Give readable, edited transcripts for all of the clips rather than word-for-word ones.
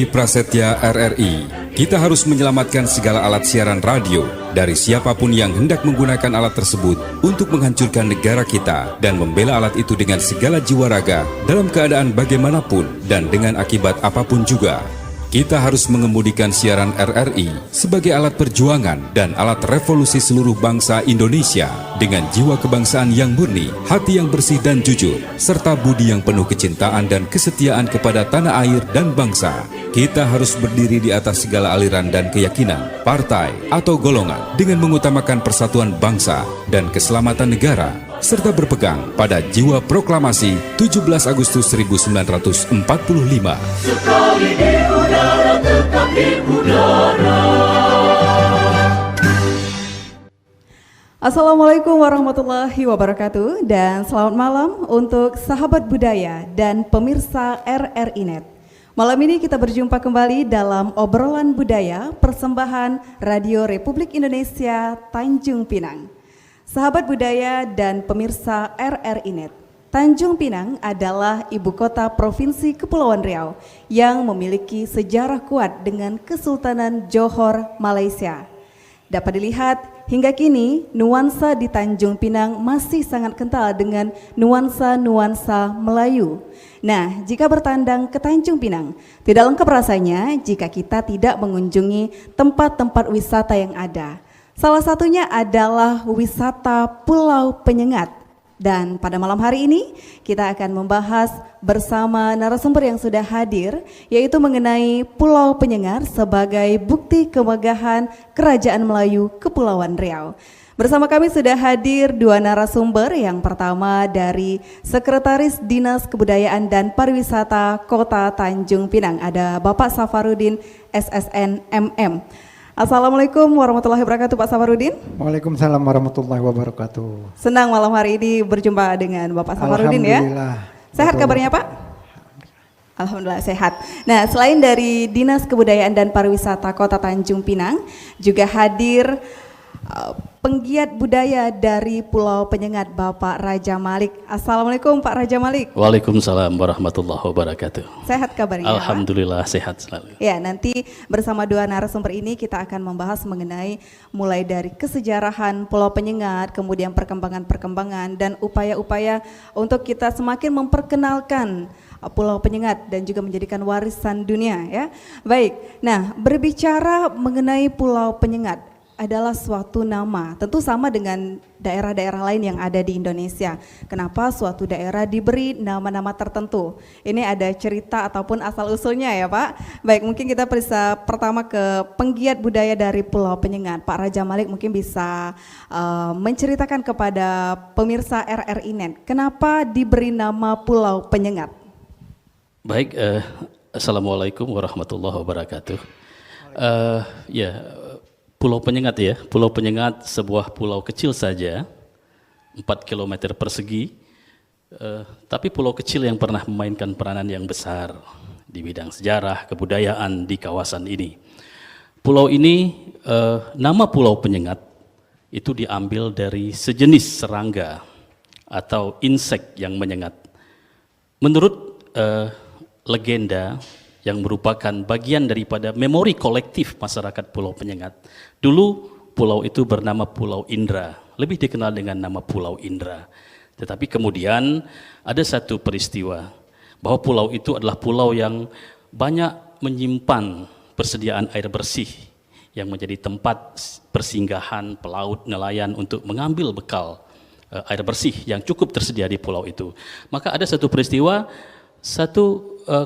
Kami Prasetya RRI, kita harus menyelamatkan segala alat siaran radio dari siapapun yang hendak menggunakan alat tersebut untuk menghancurkan negara kita dan membela alat itu dengan segala jiwa raga dalam keadaan bagaimanapun dan dengan akibat apapun juga. Kita harus mengemudikan siaran RRI sebagai alat perjuangan dan alat revolusi seluruh bangsa Indonesia dengan jiwa kebangsaan yang murni, hati yang bersih dan jujur, serta budi yang penuh kecintaan dan kesetiaan kepada tanah air dan bangsa. Kita harus berdiri di atas segala aliran dan keyakinan, partai atau golongan dengan mengutamakan persatuan bangsa dan keselamatan negara, serta berpegang pada jiwa proklamasi 17 Agustus 1945. Sekali di udara, tetap di udara. Assalamualaikum warahmatullahi wabarakatuh dan selamat malam untuk sahabat budaya dan pemirsa RRI Net. Malam ini kita berjumpa kembali dalam obrolan budaya persembahan Radio Republik Indonesia Tanjung Pinang. Sahabat budaya dan pemirsa RRI Net, Tanjung Pinang adalah ibu kota Provinsi Kepulauan Riau yang memiliki sejarah kuat dengan Kesultanan Johor, Malaysia. Dapat dilihat hingga kini nuansa di Tanjung Pinang masih sangat kental dengan nuansa-nuansa Melayu. Nah, jika bertandang ke Tanjung Pinang, tidak lengkap rasanya jika kita tidak mengunjungi tempat-tempat wisata yang ada. Salah satunya adalah wisata Pulau Penyengat. Dan pada malam hari ini kita akan membahas bersama narasumber yang sudah hadir, yaitu mengenai Pulau Penyengat sebagai bukti kemegahan Kerajaan Melayu Kepulauan Riau. Bersama kami sudah hadir dua narasumber, yang pertama dari Sekretaris Dinas Kebudayaan dan Pariwisata Kota Tanjung Pinang, ada Bapak Safarudin SSN MM. Assalamualaikum warahmatullahi wabarakatuh Pak Safarudin. Waalaikumsalam warahmatullahi wabarakatuh. Senang malam hari ini berjumpa dengan Bapak Safarudin ya. Sehat kabarnya Pak? Alhamdulillah sehat. Nah, selain dari Dinas Kebudayaan dan Pariwisata Kota Tanjung Pinang, juga hadir penggiat budaya dari Pulau Penyengat, Bapak Raja Malik. Assalamualaikum Pak Raja Malik. Waalaikumsalam warahmatullahi wabarakatuh. Sehat kabarnya Alhamdulillah Pak? Sehat selalu. Ya, nanti bersama dua narasumber ini kita akan membahas mengenai mulai dari kesejarahan Pulau Penyengat, kemudian perkembangan-perkembangan dan upaya-upaya untuk kita semakin memperkenalkan Pulau Penyengat dan juga menjadikan warisan dunia ya. Baik, nah berbicara mengenai Pulau Penyengat adalah suatu nama, tentu sama dengan daerah-daerah lain yang ada di Indonesia. Kenapa suatu daerah diberi nama-nama tertentu? Ini ada cerita ataupun asal-usulnya ya Pak. Baik, mungkin kita bisa pertama ke penggiat budaya dari Pulau Penyengat. Pak Raja Malik mungkin bisa menceritakan kepada pemirsa RRI Net, kenapa diberi nama Pulau Penyengat? Baik, Assalamualaikum warahmatullahi wabarakatuh. Pulau Penyengat ya, Pulau Penyengat sebuah pulau kecil saja, 4 km persegi, tapi pulau kecil yang pernah memainkan peranan yang besar di bidang sejarah, kebudayaan di kawasan ini. Pulau ini, nama Pulau Penyengat itu diambil dari sejenis serangga atau insek yang menyengat. Menurut legenda yang merupakan bagian daripada memori kolektif masyarakat Pulau Penyengat. Dulu pulau itu bernama Pulau Indra, lebih dikenal dengan nama Pulau Indra. Tetapi kemudian ada satu peristiwa bahwa pulau itu adalah pulau yang banyak menyimpan persediaan air bersih yang menjadi tempat persinggahan pelaut nelayan untuk mengambil bekal air bersih yang cukup tersedia di pulau itu. Maka ada satu peristiwa,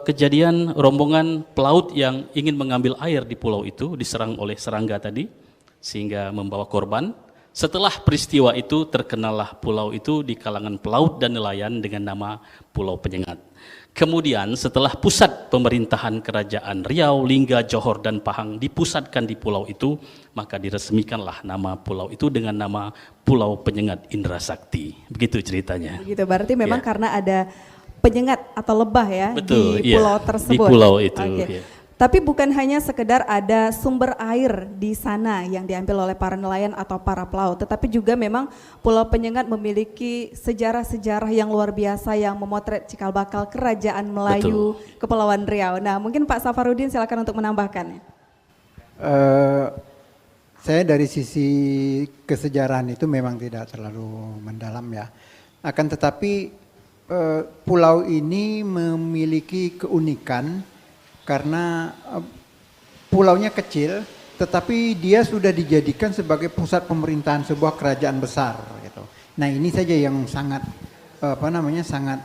kejadian rombongan pelaut yang ingin mengambil air di pulau itu diserang oleh serangga tadi sehingga membawa korban. Setelah peristiwa itu terkenallah pulau itu di kalangan pelaut dan nelayan dengan nama Pulau Penyengat. Kemudian setelah pusat pemerintahan kerajaan Riau, Lingga, Johor dan Pahang dipusatkan di pulau itu, maka diresmikanlah nama pulau itu dengan nama Pulau Penyengat Indra Sakti. Begitu ceritanya. Begitu, berarti memang karena ada penyengat atau lebah ya. Betul, di pulau tersebut. Di pulau itu. Okay. Ya. Tapi bukan hanya sekedar ada sumber air di sana yang diambil oleh para nelayan atau para pelaut, tetapi juga memang Pulau Penyengat memiliki sejarah-sejarah yang luar biasa yang memotret cikal bakal kerajaan Melayu Kepulauan Riau. Nah, mungkin Pak Safarudin silakan untuk menambahkan. Saya dari sisi kesejarahan itu memang tidak terlalu mendalam ya. Akan tetapi pulau ini memiliki keunikan karena pulaunya kecil, tetapi dia sudah dijadikan sebagai pusat pemerintahan sebuah kerajaan besar. Gitu. Nah ini saja yang sangat sangat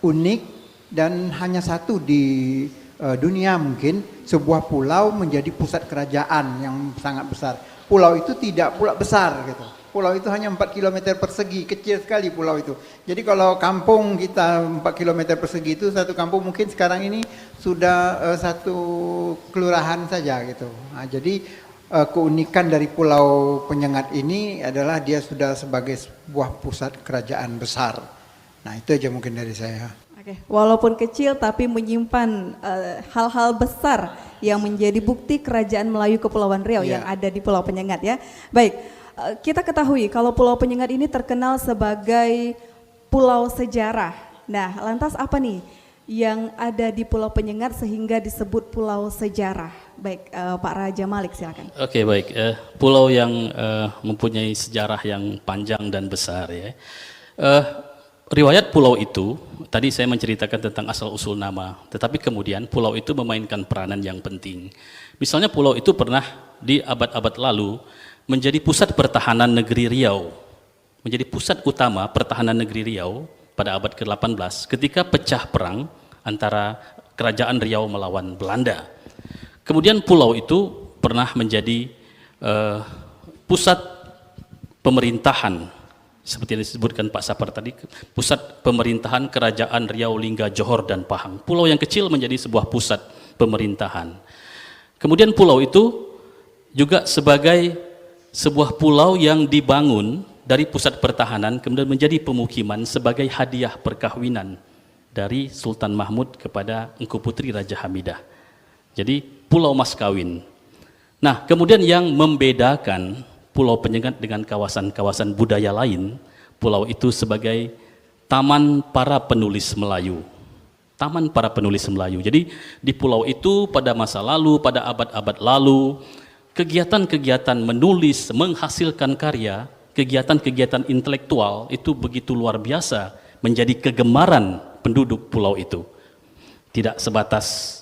unik dan hanya satu di dunia mungkin sebuah pulau menjadi pusat kerajaan yang sangat besar. Pulau itu tidak pula besar gitu. Pulau itu hanya 4 km persegi, kecil sekali pulau itu. Jadi kalau kampung kita 4 km persegi itu satu kampung mungkin sekarang ini sudah satu kelurahan saja gitu. Nah, jadi keunikan dari Pulau Penyengat ini adalah dia sudah sebagai sebuah pusat kerajaan besar. Nah itu aja mungkin dari saya. Oke, walaupun kecil tapi menyimpan hal-hal besar yang menjadi bukti kerajaan Melayu Kepulauan Riau yang ada di Pulau Penyengat ya. Baik, kita ketahui kalau Pulau Penyengat ini terkenal sebagai pulau sejarah. Nah, lantas apa nih yang ada di Pulau Penyengat sehingga disebut pulau sejarah? Baik, Pak Raja Malik silakan. Oke, baik. Pulau yang mempunyai sejarah yang panjang dan besar ya. Riwayat pulau itu, tadi saya menceritakan tentang asal-usul nama, tetapi kemudian pulau itu memainkan peranan yang penting. Misalnya pulau itu pernah di abad-abad lalu menjadi pusat pertahanan negeri Riau, menjadi pusat utama pertahanan negeri Riau pada abad ke-18 ketika pecah perang antara kerajaan Riau melawan Belanda. Kemudian pulau itu pernah menjadi pusat pemerintahan, seperti yang disebutkan Pak Sapar tadi, pusat pemerintahan kerajaan Riau, Lingga, Johor, dan Pahang. Pulau yang kecil menjadi sebuah pusat pemerintahan. Kemudian pulau itu juga sebagai sebuah pulau yang dibangun dari pusat pertahanan, kemudian menjadi pemukiman sebagai hadiah perkawinan dari Sultan Mahmud kepada Engku Putri Raja Hamidah. Jadi pulau mas kawin. Nah, kemudian yang membedakan Pulau Penyengat dengan kawasan-kawasan budaya lain, pulau itu sebagai taman para penulis Melayu. Taman para penulis Melayu. Jadi di pulau itu pada masa lalu, pada abad-abad lalu, kegiatan-kegiatan menulis, menghasilkan karya, kegiatan-kegiatan intelektual itu begitu luar biasa menjadi kegemaran penduduk pulau itu. Tidak sebatas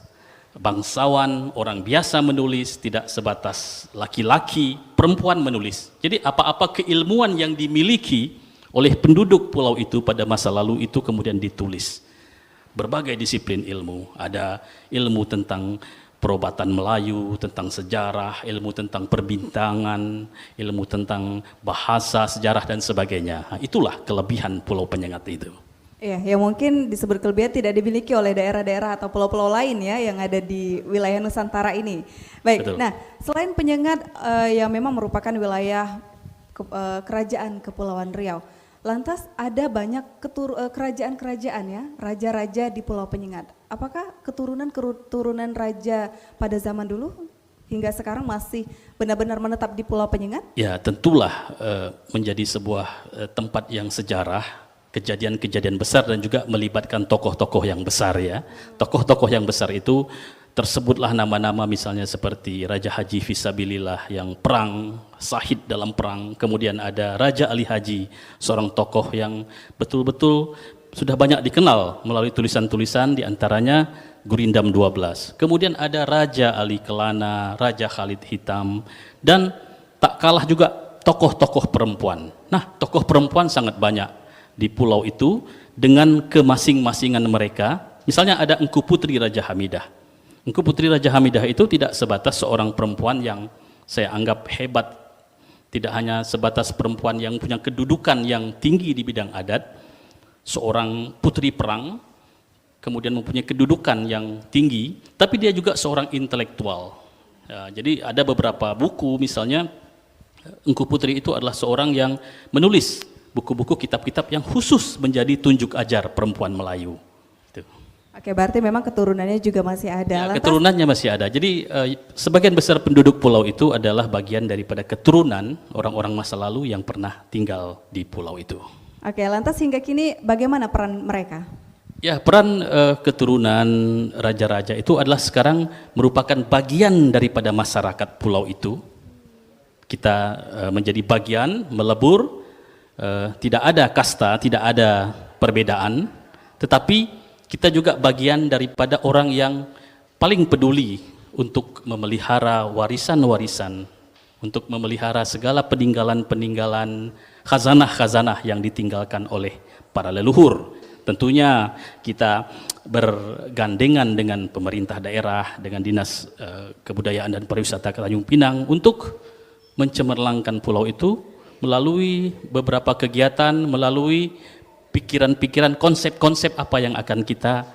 bangsawan, orang biasa menulis, tidak sebatas laki-laki, perempuan menulis. Jadi apa-apa keilmuan yang dimiliki oleh penduduk pulau itu pada masa lalu itu kemudian ditulis. Berbagai disiplin ilmu, ada ilmu tentang perobatan Melayu, tentang sejarah, ilmu tentang perbintangan, ilmu tentang bahasa, sejarah dan sebagainya. Nah, itulah kelebihan Pulau Penyengat itu. Ya, yang mungkin disebut kelebihan tidak dimiliki oleh daerah-daerah atau pulau-pulau lain ya yang ada di wilayah Nusantara ini. Baik, betul. Nah selain Penyengat yang memang merupakan wilayah kerajaan Kepulauan Riau, lantas ada banyak kerajaan-kerajaan ya, raja-raja di Pulau Penyengat. Apakah keturunan raja pada zaman dulu hingga sekarang masih benar-benar menetap di Pulau Penyengat? Ya, tentulah menjadi sebuah tempat yang sejarah, kejadian-kejadian besar dan juga melibatkan tokoh-tokoh yang besar ya. Tokoh-tokoh yang besar itu tersebutlah nama-nama misalnya seperti Raja Haji Fisabilillah yang perang, syahid dalam perang. Kemudian ada Raja Ali Haji, seorang tokoh yang betul-betul sudah banyak dikenal melalui tulisan-tulisan diantaranya Gurindam 12. Kemudian ada Raja Ali Kelana, Raja Khalid Hitam, dan tak kalah juga tokoh-tokoh perempuan. Nah, tokoh perempuan sangat banyak di pulau itu dengan kemasing-masingan mereka. Misalnya ada Engku Putri Raja Hamidah. Engku Putri Raja Hamidah itu tidak sebatas seorang perempuan yang saya anggap hebat, tidak hanya sebatas perempuan yang punya kedudukan yang tinggi di bidang adat, seorang putri perang, kemudian mempunyai kedudukan yang tinggi, tapi dia juga seorang intelektual. Ya, jadi ada beberapa buku, misalnya Engku Putri itu adalah seorang yang menulis buku-buku kitab-kitab yang khusus menjadi tunjuk ajar perempuan Melayu. Itu. Oke, berarti memang keturunannya juga masih ada. Ya, Lantas, keturunannya masih ada. Jadi sebagian besar penduduk pulau itu adalah bagian daripada keturunan orang-orang masa lalu yang pernah tinggal di pulau itu. oke, lantas hingga kini bagaimana peran mereka? Ya, peran keturunan raja-raja itu adalah sekarang merupakan bagian daripada masyarakat pulau itu. Kita menjadi bagian, melebur, tidak ada kasta, tidak ada perbedaan, tetapi kita juga bagian daripada orang yang paling peduli untuk memelihara warisan-warisan, untuk memelihara segala peninggalan-peninggalan, khazanah-khazanah yang ditinggalkan oleh para leluhur. Tentunya kita bergandengan dengan pemerintah daerah, dengan Dinas Kebudayaan dan Pariwisata Tanjung Pinang untuk mencemerlangkan pulau itu melalui beberapa kegiatan, melalui pikiran-pikiran, konsep-konsep apa yang akan kita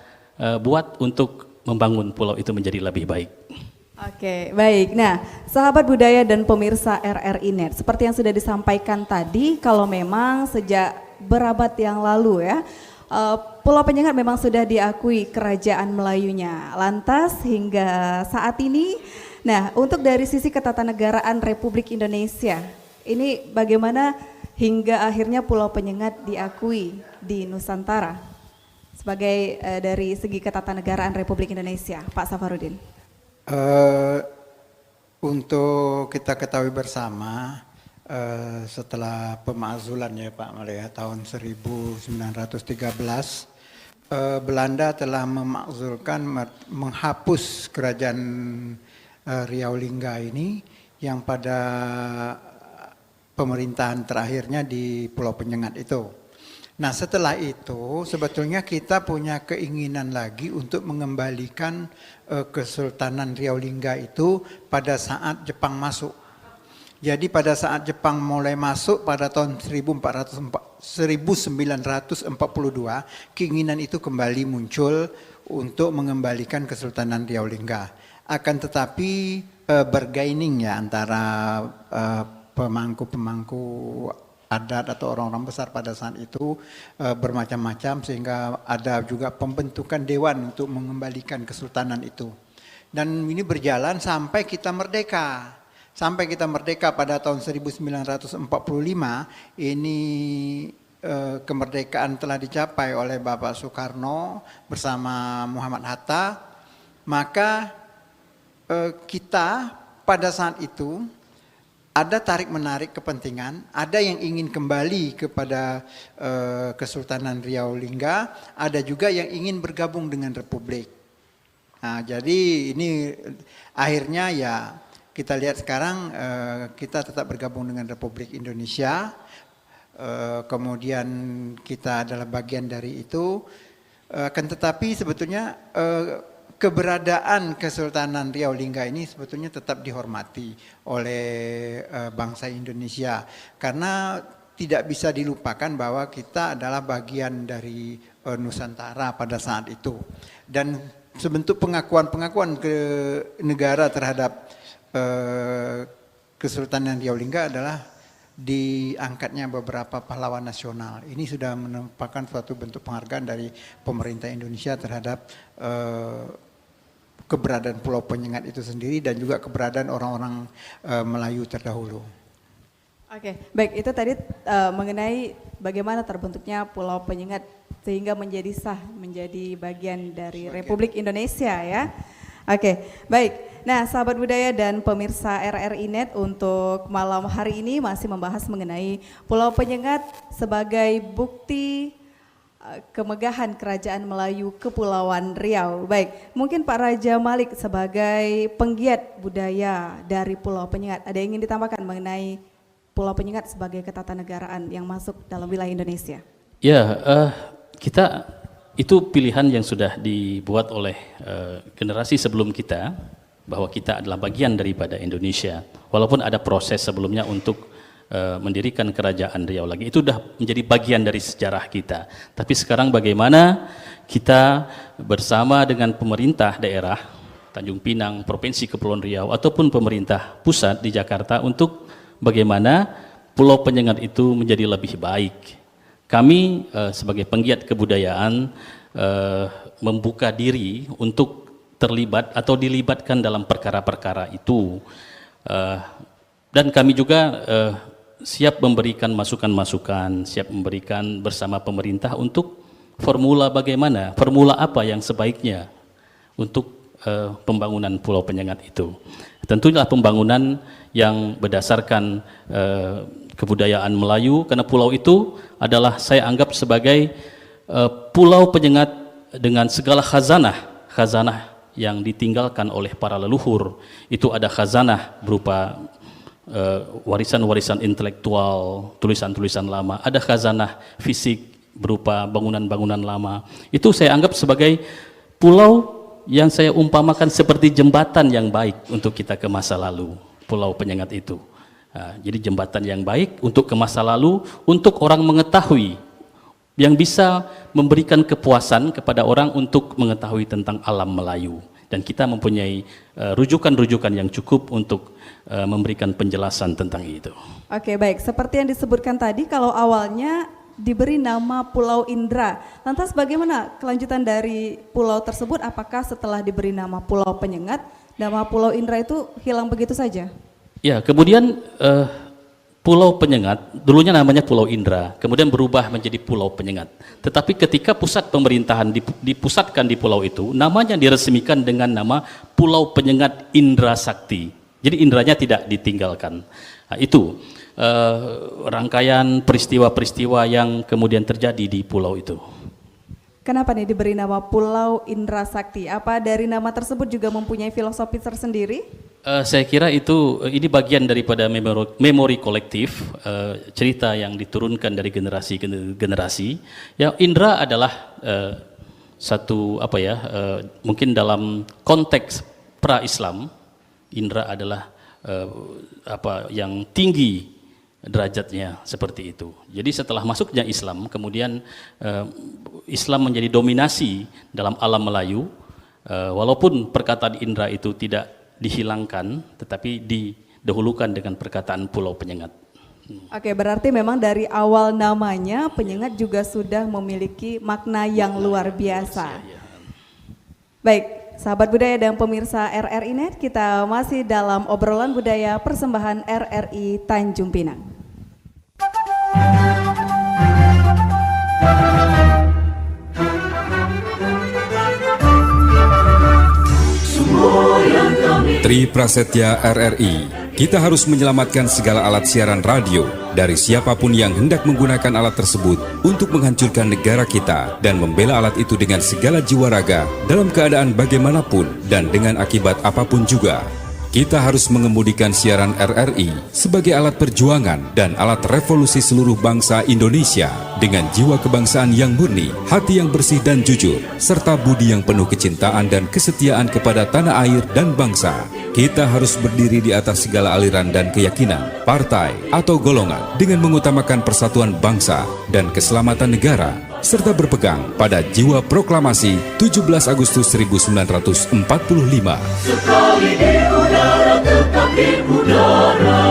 buat untuk membangun pulau itu menjadi lebih baik. Oke, baik. Nah, sahabat budaya dan pemirsa RRI Net, seperti yang sudah disampaikan tadi, kalau memang sejak berabad yang lalu ya, Pulau Penyengat memang sudah diakui kerajaan Melayunya. Lantas hingga saat ini, nah untuk dari sisi ketatanegaraan Republik Indonesia, ini bagaimana hingga akhirnya Pulau Penyengat diakui di Nusantara sebagai dari segi ketatanegaraan Republik Indonesia, Pak Safarudin? Untuk kita ketahui bersama, setelah pemakzulan ya Pak Malaya tahun 1913, Belanda telah memakzulkan, menghapus kerajaan Riau Lingga ini yang pada pemerintahan terakhirnya di Pulau Penyengat itu. Nah setelah itu sebetulnya kita punya keinginan lagi untuk mengembalikan Kesultanan Riau Lingga itu pada saat Jepang masuk. Jadi pada saat Jepang mulai masuk pada tahun 1942, keinginan itu kembali muncul untuk mengembalikan Kesultanan Riau Lingga. Akan tetapi bergaining ya antara pemangku-pemangku adat atau orang-orang besar pada saat itu bermacam-macam, sehingga ada juga pembentukan dewan untuk mengembalikan kesultanan itu. Dan ini berjalan sampai kita merdeka. Sampai kita merdeka pada tahun 1945, ini kemerdekaan telah dicapai oleh Bapak Soekarno bersama Muhammad Hatta. Maka kita pada saat itu ada tarik-menarik kepentingan, ada yang ingin kembali kepada Kesultanan Riau Lingga, ada juga yang ingin bergabung dengan Republik. Nah, jadi ini akhirnya ya kita lihat sekarang kita tetap bergabung dengan Republik Indonesia, kemudian kita adalah bagian dari itu, akan tetapi sebetulnya keberadaan Kesultanan Riau Lingga ini sebetulnya tetap dihormati oleh bangsa Indonesia, karena tidak bisa dilupakan bahwa kita adalah bagian dari Nusantara pada saat itu. Dan sebentuk pengakuan-pengakuan ke negara terhadap Kesultanan Riau Lingga adalah diangkatnya beberapa pahlawan nasional. Ini sudah merupakan suatu bentuk penghargaan dari pemerintah Indonesia terhadap keberadaan Pulau Penyengat itu sendiri dan juga keberadaan orang-orang Melayu terdahulu. Oke, baik, itu tadi mengenai bagaimana terbentuknya Pulau Penyengat sehingga menjadi sah menjadi bagian dari Republik Indonesia ya. Oke, baik. Nah, sahabat budaya dan pemirsa RRI Net, untuk malam hari ini masih membahas mengenai Pulau Penyengat sebagai bukti kemegahan Kerajaan Melayu Kepulauan Riau. Baik, mungkin Pak Raja Malik sebagai penggiat budaya dari Pulau Penyengat, ada yang ingin ditambahkan mengenai Pulau Penyengat sebagai ketatanegaraan yang masuk dalam wilayah Indonesia? Ya, kita itu pilihan yang sudah dibuat oleh generasi sebelum kita, bahwa kita adalah bagian daripada Indonesia. Walaupun ada proses sebelumnya untuk mendirikan kerajaan Riau lagi, itu sudah menjadi bagian dari sejarah kita. Tapi sekarang bagaimana kita bersama dengan pemerintah daerah Tanjung Pinang, Provinsi Kepulauan Riau, ataupun pemerintah pusat di Jakarta untuk bagaimana Pulau Penyengat itu menjadi lebih baik. Kami sebagai penggiat kebudayaan membuka diri untuk terlibat atau dilibatkan dalam perkara-perkara itu. Dan kami juga siap memberikan masukan-masukan, siap memberikan bersama pemerintah untuk formula apa yang sebaiknya untuk pembangunan Pulau Penyengat itu. Tentunya pembangunan yang berdasarkan kebudayaan Melayu, karena pulau itu adalah saya anggap sebagai Pulau Penyengat dengan segala khazanah yang ditinggalkan oleh para leluhur. Itu ada khazanah berupa warisan-warisan intelektual, tulisan-tulisan lama, ada khazanah fisik berupa bangunan-bangunan lama. Itu saya anggap sebagai pulau yang saya umpamakan seperti jembatan yang baik untuk kita ke masa lalu, Pulau Penyengat itu. Jadi jembatan yang baik untuk ke masa lalu, untuk orang mengetahui, yang bisa memberikan kepuasan kepada orang untuk mengetahui tentang alam Melayu. Dan kita mempunyai rujukan-rujukan yang cukup untuk memberikan penjelasan tentang itu. Oke, baik. Seperti yang disebutkan tadi, kalau awalnya diberi nama Pulau Indra, lantas bagaimana kelanjutan dari pulau tersebut? Apakah setelah diberi nama Pulau Penyengat, nama Pulau Indra itu hilang begitu saja? Ya, kemudian Pulau Penyengat, dulunya namanya Pulau Indra, kemudian berubah menjadi Pulau Penyengat. Tetapi ketika pusat pemerintahan dipusatkan di pulau itu, namanya diresmikan dengan nama Pulau Penyengat Indra Sakti. Jadi indranya tidak ditinggalkan. Nah, itu rangkaian peristiwa-peristiwa yang kemudian terjadi di pulau itu. Kenapa nih diberi nama Pulau Indra Sakti? Apa dari nama tersebut juga mempunyai filosofi tersendiri? Saya kira ini bagian daripada memori kolektif, cerita yang diturunkan dari generasi ke generasi. Ya, Indra adalah mungkin dalam konteks pra-Islam, Indra adalah yang tinggi derajatnya seperti itu. Jadi setelah masuknya Islam, kemudian Islam menjadi dominasi dalam alam Melayu, walaupun perkataan Indra itu tidak dihilangkan, tetapi didahulukan dengan perkataan Pulau Penyengat. Oke, berarti memang dari awal namanya Penyengat juga sudah memiliki makna yang luar biasa. Baik, sahabat budaya dan pemirsa RRI Net, kita masih dalam obrolan budaya persembahan RRI Tanjung Pinang. Tri Prasetya RRI, kita harus menyelamatkan segala alat siaran radio dari siapapun yang hendak menggunakan alat tersebut untuk menghancurkan negara kita dan membela alat itu dengan segala jiwa raga dalam keadaan bagaimanapun dan dengan akibat apapun juga. Kita harus mengemudikan siaran RRI sebagai alat perjuangan dan alat revolusi seluruh bangsa Indonesia dengan jiwa kebangsaan yang murni, hati yang bersih dan jujur, serta budi yang penuh kecintaan dan kesetiaan kepada tanah air dan bangsa. Kita harus berdiri di atas segala aliran dan keyakinan, partai atau golongan dengan mengutamakan persatuan bangsa dan keselamatan negara, serta berpegang pada jiwa proklamasi 17 Agustus 1945. Sekali di udara, tetap di udara.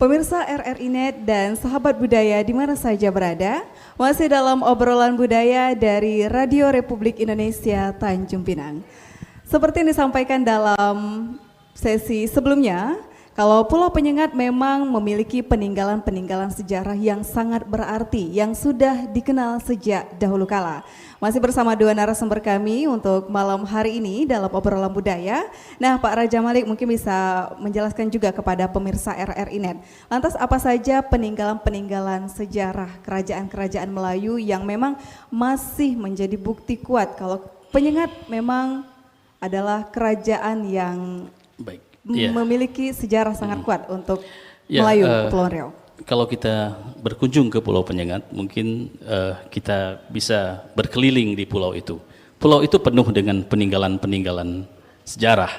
Pemirsa RRI Net dan sahabat budaya di mana saja berada, masih dalam obrolan budaya dari Radio Republik Indonesia Tanjung Pinang. Seperti yang disampaikan dalam sesi sebelumnya, kalau Pulau Penyengat memang memiliki peninggalan-peninggalan sejarah yang sangat berarti, yang sudah dikenal sejak dahulu kala. Masih bersama dua narasumber kami untuk malam hari ini dalam obrolan budaya. Nah, Pak Raja Malik mungkin bisa menjelaskan juga kepada pemirsa RRI Net. Lantas apa saja peninggalan-peninggalan sejarah kerajaan-kerajaan Melayu yang memang masih menjadi bukti kuat kalau Penyengat memang adalah kerajaan yang memiliki sejarah sangat kuat untuk Melayu, Kepulauan Riau. Kalau kita berkunjung ke Pulau Penyengat, mungkin kita bisa berkeliling di pulau itu. Pulau itu penuh dengan peninggalan-peninggalan sejarah.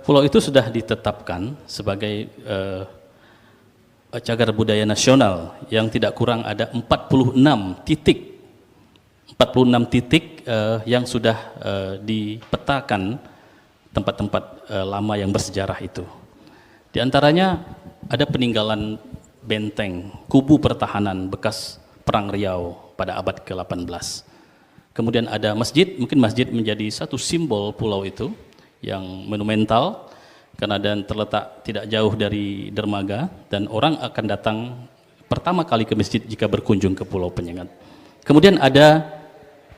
Pulau itu sudah ditetapkan sebagai cagar budaya nasional yang tidak kurang ada 46 titik. 46 titik yang sudah dipetakan tempat-tempat lama yang bersejarah itu. Di antaranya ada peninggalan benteng, kubu pertahanan bekas Perang Riau pada abad ke-18. Kemudian ada masjid, mungkin masjid menjadi satu simbol pulau itu yang monumental karena dan terletak tidak jauh dari dermaga dan orang akan datang pertama kali ke masjid jika berkunjung ke Pulau Penyengat. Kemudian ada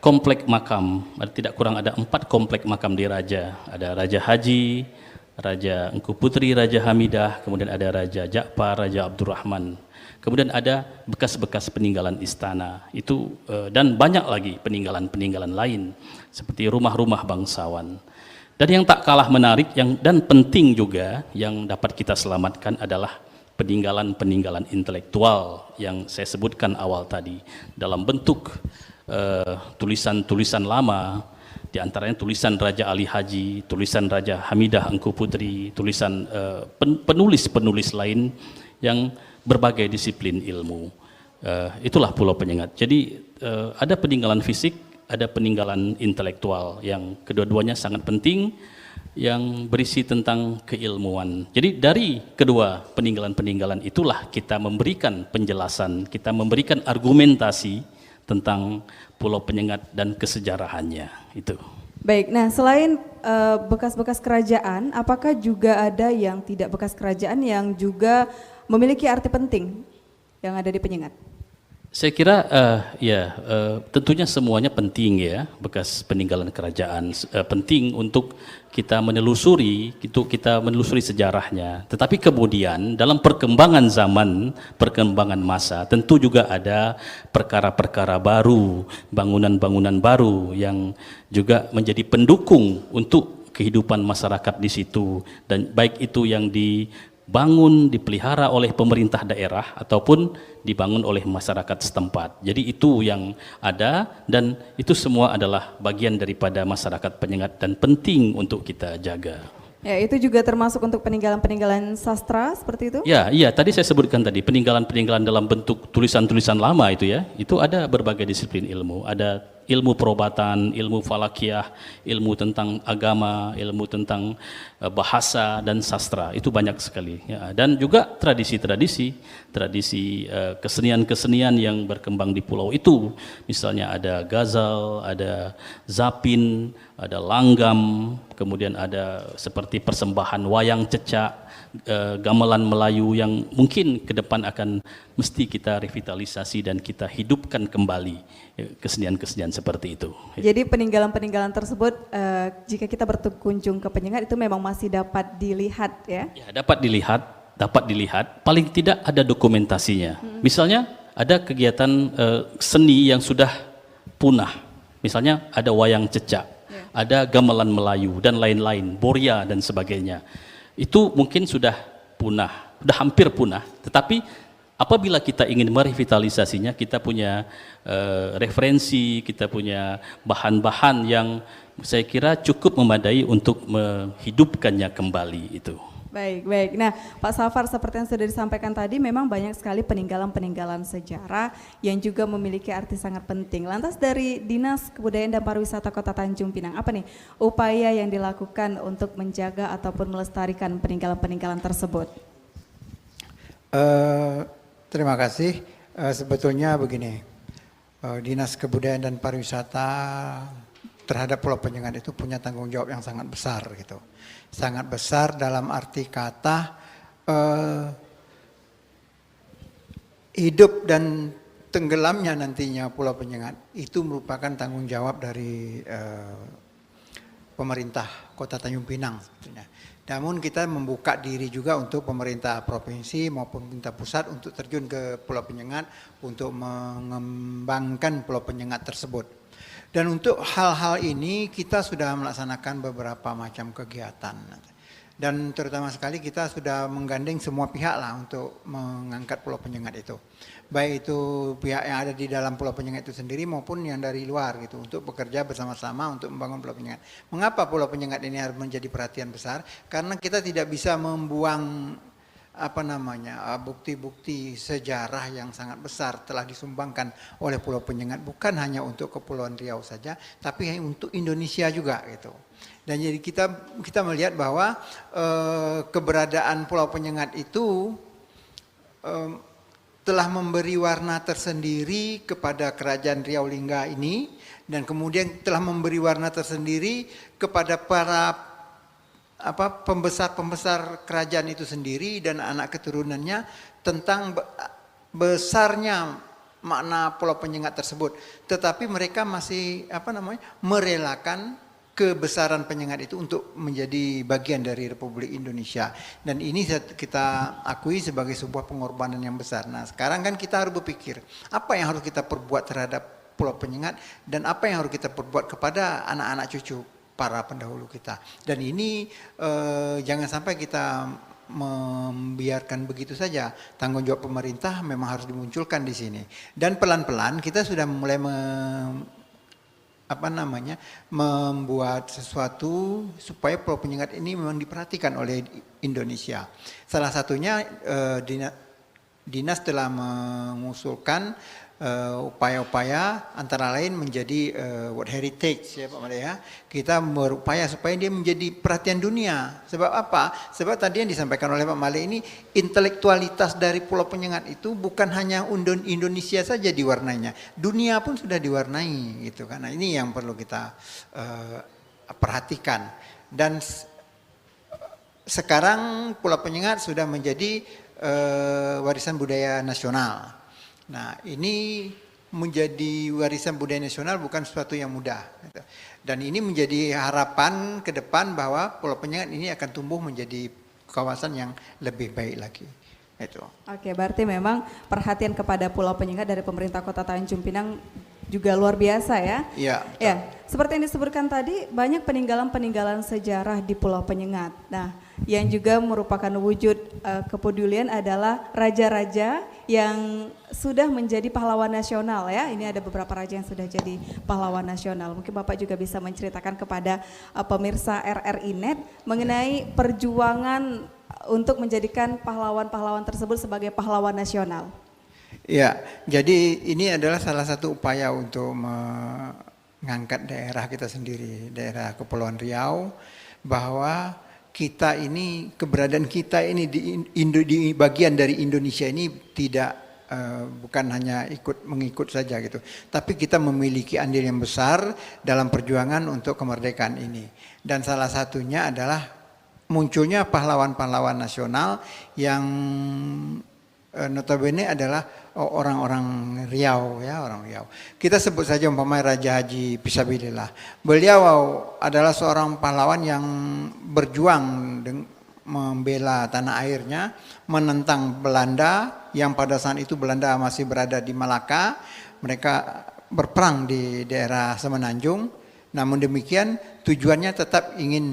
komplek makam, tidak kurang ada 4 komplek makam di Raja. Ada Raja Haji, Raja Engku Putri, Raja Hamidah, kemudian ada Raja Ja'far, Raja Abdurrahman. Kemudian ada bekas-bekas peninggalan istana itu dan banyak lagi peninggalan-peninggalan lain seperti rumah-rumah bangsawan. Dan yang tak kalah menarik dan penting juga yang dapat kita selamatkan adalah peninggalan-peninggalan intelektual yang saya sebutkan awal tadi dalam bentuk tulisan-tulisan lama, di antaranya tulisan Raja Ali Haji, tulisan Raja Hamidah Engku Putri, tulisan penulis-penulis lain yang berbagai disiplin ilmu. Itulah Pulau Penyengat. Jadi ada peninggalan fisik, ada peninggalan intelektual yang kedua-duanya sangat penting, yang berisi tentang keilmuan. Jadi dari kedua peninggalan-peninggalan itulah kita memberikan penjelasan, kita memberikan argumentasi tentang Pulau Penyengat dan kesejarahannya itu. Baik, nah selain bekas-bekas kerajaan, apakah juga ada yang tidak bekas kerajaan yang juga memiliki arti penting yang ada di Penyengat? Saya kira tentunya semuanya penting ya, bekas peninggalan kerajaan penting untuk kita menelusuri, kita menelusuri sejarahnya. Tetapi kemudian dalam perkembangan zaman, perkembangan masa, tentu juga ada perkara-perkara baru, bangunan-bangunan baru yang juga menjadi pendukung untuk kehidupan masyarakat di situ, dan baik itu yang dibangun, dipelihara oleh pemerintah daerah ataupun dibangun oleh masyarakat setempat. Jadi itu yang ada dan itu semua adalah bagian daripada masyarakat Penyengat dan penting untuk kita jaga. Ya, itu juga termasuk untuk peninggalan-peninggalan sastra seperti itu? Ya, iya tadi saya sebutkan tadi peninggalan-peninggalan dalam bentuk tulisan-tulisan lama itu ya. Itu ada berbagai disiplin ilmu, ada ilmu perobatan, ilmu falakiyah, ilmu tentang agama, ilmu tentang bahasa dan sastra, itu banyak sekali ya. Dan juga tradisi kesenian-kesenian yang berkembang di pulau itu, misalnya ada ghazal, ada zapin, ada langgam, kemudian ada seperti persembahan wayang cecak, gamelan Melayu yang mungkin ke depan akan mesti kita revitalisasi dan kita hidupkan kembali kesenian-kesenian seperti itu. Jadi peninggalan-peninggalan tersebut jika kita berkunjung ke Penyengat itu memang masih dapat dilihat ya? Ya, dapat dilihat, paling tidak ada dokumentasinya. Misalnya ada kegiatan seni yang sudah punah, misalnya ada wayang cecak, ada gamelan Melayu dan lain-lain, boria dan sebagainya. Itu mungkin sudah punah, sudah hampir punah, tetapi apabila kita ingin merevitalisasinya, kita punya referensi, kita punya bahan-bahan yang saya kira cukup memadai untuk menghidupkannya kembali itu. Baik. Nah, Pak Safar, seperti yang sudah disampaikan tadi, memang banyak sekali peninggalan-peninggalan sejarah yang juga memiliki arti sangat penting. Lantas dari Dinas Kebudayaan dan Pariwisata Kota Tanjung Pinang, apa nih upaya yang dilakukan untuk menjaga ataupun melestarikan peninggalan-peninggalan tersebut? Terima kasih. Sebetulnya begini, Dinas Kebudayaan dan Pariwisata terhadap Pulau Penyengat itu punya tanggung jawab yang sangat besar gitu. Sangat besar dalam arti kata hidup dan tenggelamnya nantinya Pulau Penyengat itu merupakan tanggung jawab dari pemerintah Kota Tanjung Pinang sebetulnya. Namun kita membuka diri juga untuk pemerintah provinsi maupun pemerintah pusat untuk terjun ke Pulau Penyengat untuk mengembangkan Pulau Penyengat tersebut. Dan untuk hal-hal ini kita sudah melaksanakan beberapa macam kegiatan. Dan terutama sekali kita sudah menggandeng semua pihak lah untuk mengangkat Pulau Penyengat itu. Baik itu pihak yang ada di dalam Pulau Penyengat itu sendiri maupun yang dari luar gitu, untuk bekerja bersama-sama untuk membangun Pulau Penyengat. Mengapa Pulau Penyengat ini harus menjadi perhatian besar? Karena kita tidak bisa membuang bukti-bukti sejarah yang sangat besar telah disumbangkan oleh Pulau Penyengat, bukan hanya untuk Kepulauan Riau saja, tapi untuk Indonesia juga gitu. Dan jadi kita melihat bahwa keberadaan Pulau Penyengat itu telah memberi warna tersendiri kepada kerajaan Riau Lingga ini, dan kemudian telah memberi warna tersendiri kepada para pembesar-pembesar kerajaan itu sendiri dan anak keturunannya tentang besarnya makna Pulau Penyengat tersebut. Tetapi mereka masih merelakan kebesaran Penyengat itu untuk menjadi bagian dari Republik Indonesia. Dan ini kita akui sebagai sebuah pengorbanan yang besar. Nah, sekarang kan kita harus berpikir, apa yang harus kita perbuat terhadap Pulau Penyengat dan apa yang harus kita perbuat kepada anak-anak cucu para pendahulu kita. Dan ini jangan sampai kita membiarkan begitu saja. Tanggung jawab pemerintah memang harus dimunculkan di sini. Dan pelan-pelan kita sudah mulai membuat sesuatu supaya Pulau Penyengat ini memang diperhatikan oleh Indonesia. Salah satunya dinas telah mengusulkan upaya-upaya antara lain menjadi World Heritage ya Pak Made ya. Kita berupaya supaya dia menjadi perhatian dunia. Sebab apa? Sebab tadi yang disampaikan oleh Pak Made ini, intelektualitas dari Pulau Penyengat itu bukan hanya Indonesia saja diwarnainya, dunia pun sudah diwarnai gitu kan. Nah, ini yang perlu kita perhatikan. Dan sekarang Pulau Penyengat sudah menjadi warisan budaya nasional. Nah, ini menjadi warisan budaya nasional bukan sesuatu yang mudah. Dan ini menjadi harapan ke depan bahwa Pulau Penyengat ini akan tumbuh menjadi kawasan yang lebih baik lagi. Itu. Oke, berarti memang perhatian kepada Pulau Penyengat dari pemerintah Kota Tanjung Pinang juga luar biasa ya. Iya. Ya, seperti yang disebutkan tadi, banyak peninggalan-peninggalan sejarah di Pulau Penyengat. Nah, yang juga merupakan wujud kepedulian adalah raja-raja yang sudah menjadi pahlawan nasional ya. Ini ada beberapa raja yang sudah jadi pahlawan nasional. Mungkin Bapak juga bisa menceritakan kepada pemirsa RRI Net mengenai perjuangan untuk menjadikan pahlawan-pahlawan tersebut sebagai pahlawan nasional. Ya, jadi ini adalah salah satu upaya untuk mengangkat daerah kita sendiri, daerah Kepulauan Riau, bahwa kita ini, keberadaan kita ini di bagian dari Indonesia ini tidak bukan hanya mengikut saja gitu, tapi kita memiliki andil yang besar dalam perjuangan untuk kemerdekaan ini. Dan salah satunya adalah munculnya pahlawan-pahlawan nasional yang notabene adalah orang-orang Riau ya, orang Riau. Kita sebut saja umpamanya Raja Haji Fisabilillah. Beliau adalah seorang pahlawan yang berjuang membela tanah airnya, menentang Belanda yang pada saat itu Belanda masih berada di Malaka. Mereka berperang di daerah Semenanjung. Namun demikian tujuannya tetap ingin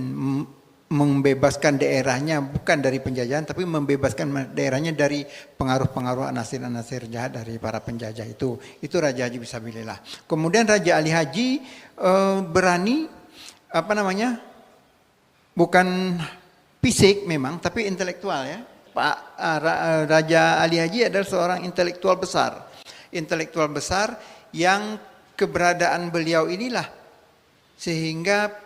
membebaskan daerahnya bukan dari penjajahan, tapi membebaskan daerahnya dari pengaruh-pengaruh anasir-anasir jahat dari para penjajah itu. Itu Raja Haji Fisabilillah. Kemudian Raja Ali Haji berani bukan fisik memang, tapi intelektual ya. Raja Ali Haji adalah seorang intelektual besar. Intelektual besar yang keberadaan beliau inilah sehingga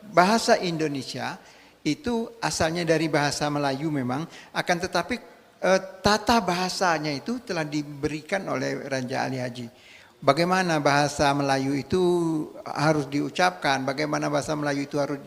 bahasa Indonesia itu asalnya dari bahasa Melayu memang, akan tetapi tata bahasanya itu telah diberikan oleh Raja Ali Haji. Bagaimana bahasa Melayu itu harus diucapkan, bagaimana bahasa Melayu itu harus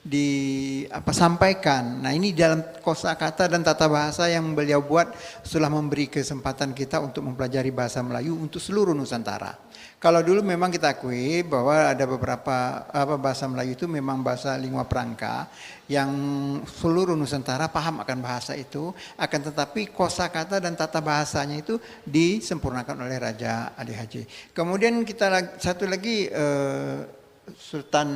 disampaikan. Nah, ini dalam kosakata dan tata bahasa yang beliau buat setelah memberi kesempatan kita untuk mempelajari bahasa Melayu untuk seluruh Nusantara. Kalau dulu memang kita akui bahwa ada beberapa bahasa Melayu itu memang bahasa lingua franca yang seluruh Nusantara paham akan bahasa itu, akan tetapi kosakata dan tata bahasanya itu disempurnakan oleh Raja Ali Haji. Kemudian kita satu lagi Sultan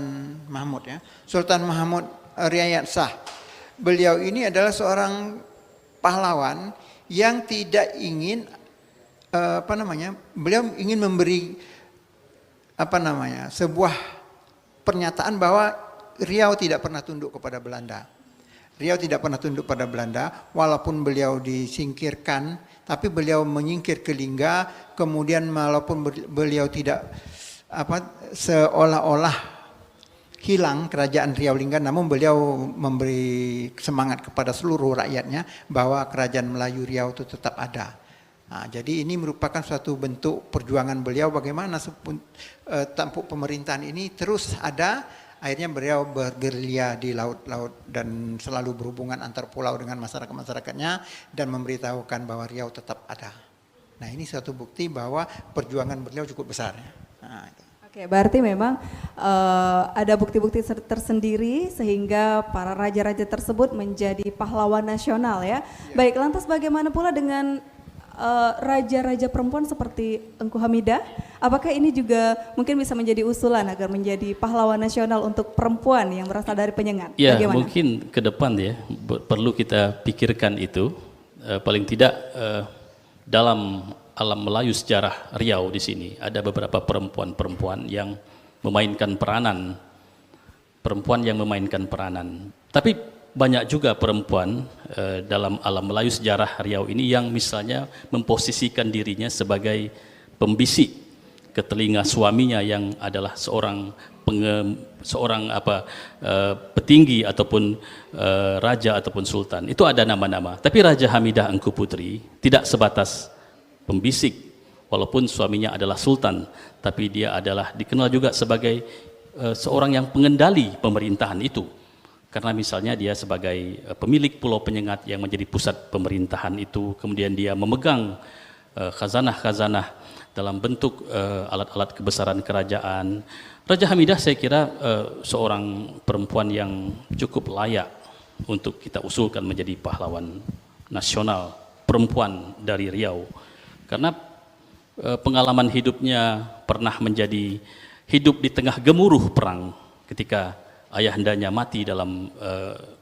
Mahmud ya. Sultan Mahmud Riayat Shah. Beliau ini adalah seorang pahlawan yang tidak ingin beliau ingin memberi sebuah pernyataan bahwa Riau tidak pernah tunduk kepada Belanda. Riau tidak pernah tunduk pada Belanda, walaupun beliau disingkirkan, tapi beliau menyingkir ke Lingga, kemudian walaupun beliau tidak seolah-olah hilang kerajaan Riau Lingga, namun beliau memberi semangat kepada seluruh rakyatnya bahwa kerajaan Melayu Riau itu tetap ada. Nah, jadi ini merupakan suatu bentuk perjuangan beliau bagaimana tampuk pemerintahan ini terus ada. Akhirnya beliau bergerilya di laut-laut dan selalu berhubungan antar pulau dengan masyarakat-masyarakatnya dan memberitahukan bahwa Riau tetap ada. Nah, ini suatu bukti bahwa perjuangan beliau cukup besar. Nah, itu. Oke, berarti memang ada bukti-bukti tersendiri sehingga para raja-raja tersebut menjadi pahlawan nasional ya. Baik, lantas bagaimana pula dengan raja-raja perempuan seperti Engku Hamidah? Apakah ini juga mungkin bisa menjadi usulan agar menjadi pahlawan nasional untuk perempuan yang berasal dari Penyengat? Ya, bagaimana? mungkin ke depan ya perlu kita pikirkan itu. Paling tidak dalam alam Melayu sejarah Riau di sini ada beberapa perempuan-perempuan yang memainkan peranan, Tapi banyak juga perempuan dalam alam Melayu sejarah Riau ini yang misalnya memposisikan dirinya sebagai pembisik ke telinga suaminya yang adalah seorang petinggi ataupun raja ataupun sultan. Itu ada nama-nama. Tapi Raja Hamidah Engku Putri tidak sebatas pembisik, walaupun suaminya adalah sultan, tapi dia adalah dikenal juga sebagai seorang yang pengendali pemerintahan itu. Karena misalnya dia sebagai pemilik Pulau Penyengat yang menjadi pusat pemerintahan itu, kemudian dia memegang khazanah-khazanah dalam bentuk alat-alat kebesaran kerajaan. Raja Hamidah saya kira seorang perempuan yang cukup layak untuk kita usulkan menjadi pahlawan nasional perempuan dari Riau. Karena pengalaman hidupnya pernah menjadi hidup di tengah gemuruh perang ketika ayahandanya mati dalam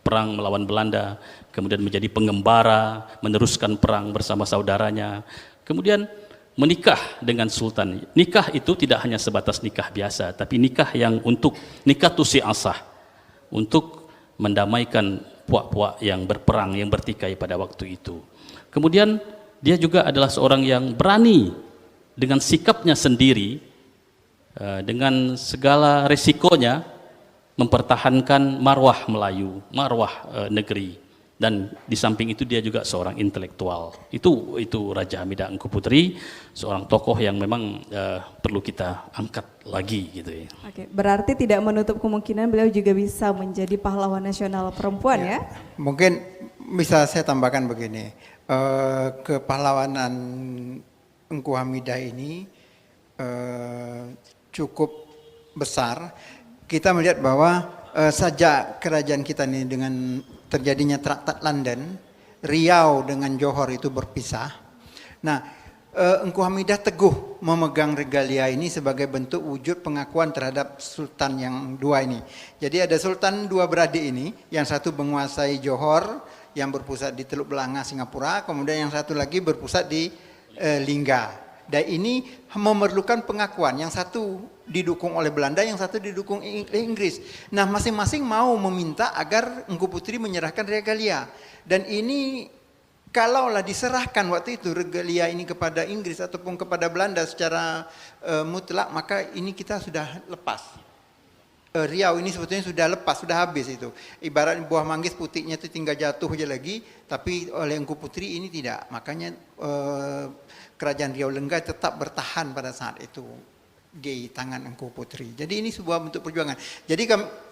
perang melawan Belanda, kemudian menjadi pengembara, meneruskan perang bersama saudaranya, kemudian menikah dengan sultan. Nikah itu tidak hanya sebatas nikah biasa, tapi nikah yang untuk nikah tusi asah, untuk mendamaikan puak-puak yang berperang, yang bertikai pada waktu itu. Kemudian dia juga adalah seorang yang berani dengan sikapnya sendiri, dengan segala resikonya, mempertahankan marwah Melayu, marwah negeri. Dan di samping itu dia juga seorang intelektual. Itu Raja Hamidah Engku Putri, seorang tokoh yang memang perlu kita angkat lagi gitu ya. Oke, berarti tidak menutup kemungkinan beliau juga bisa menjadi pahlawan nasional perempuan ya? Mungkin bisa saya tambahkan begini, kepahlawanan Engku Hamidah ini cukup besar. Kita melihat bahwa sejak kerajaan kita ini dengan terjadinya Traktat London, Riau dengan Johor itu berpisah. Nah, Engku Hamidah teguh memegang regalia ini sebagai bentuk wujud pengakuan terhadap sultan yang dua ini. Jadi ada sultan dua beradik ini, yang satu menguasai Johor yang berpusat di Teluk Belanga Singapura, kemudian yang satu lagi berpusat di Lingga. Dan ini memerlukan pengakuan, yang satu didukung oleh Belanda, yang satu didukung Inggris. Nah, masing-masing mau meminta agar Engku Putri menyerahkan regalia. Dan ini kalaulah diserahkan waktu itu regalia ini kepada Inggris ataupun kepada Belanda secara mutlak, maka ini kita sudah lepas. Riau ini sebetulnya sudah lepas, sudah habis itu. Ibarat buah manggis putihnya itu tinggal jatuh aja lagi, tapi oleh Engku Putri ini tidak. Makanya kerajaan Riau Lengga tetap bertahan pada saat itu di tangan Engku Putri. Jadi ini sebuah bentuk perjuangan. Jadi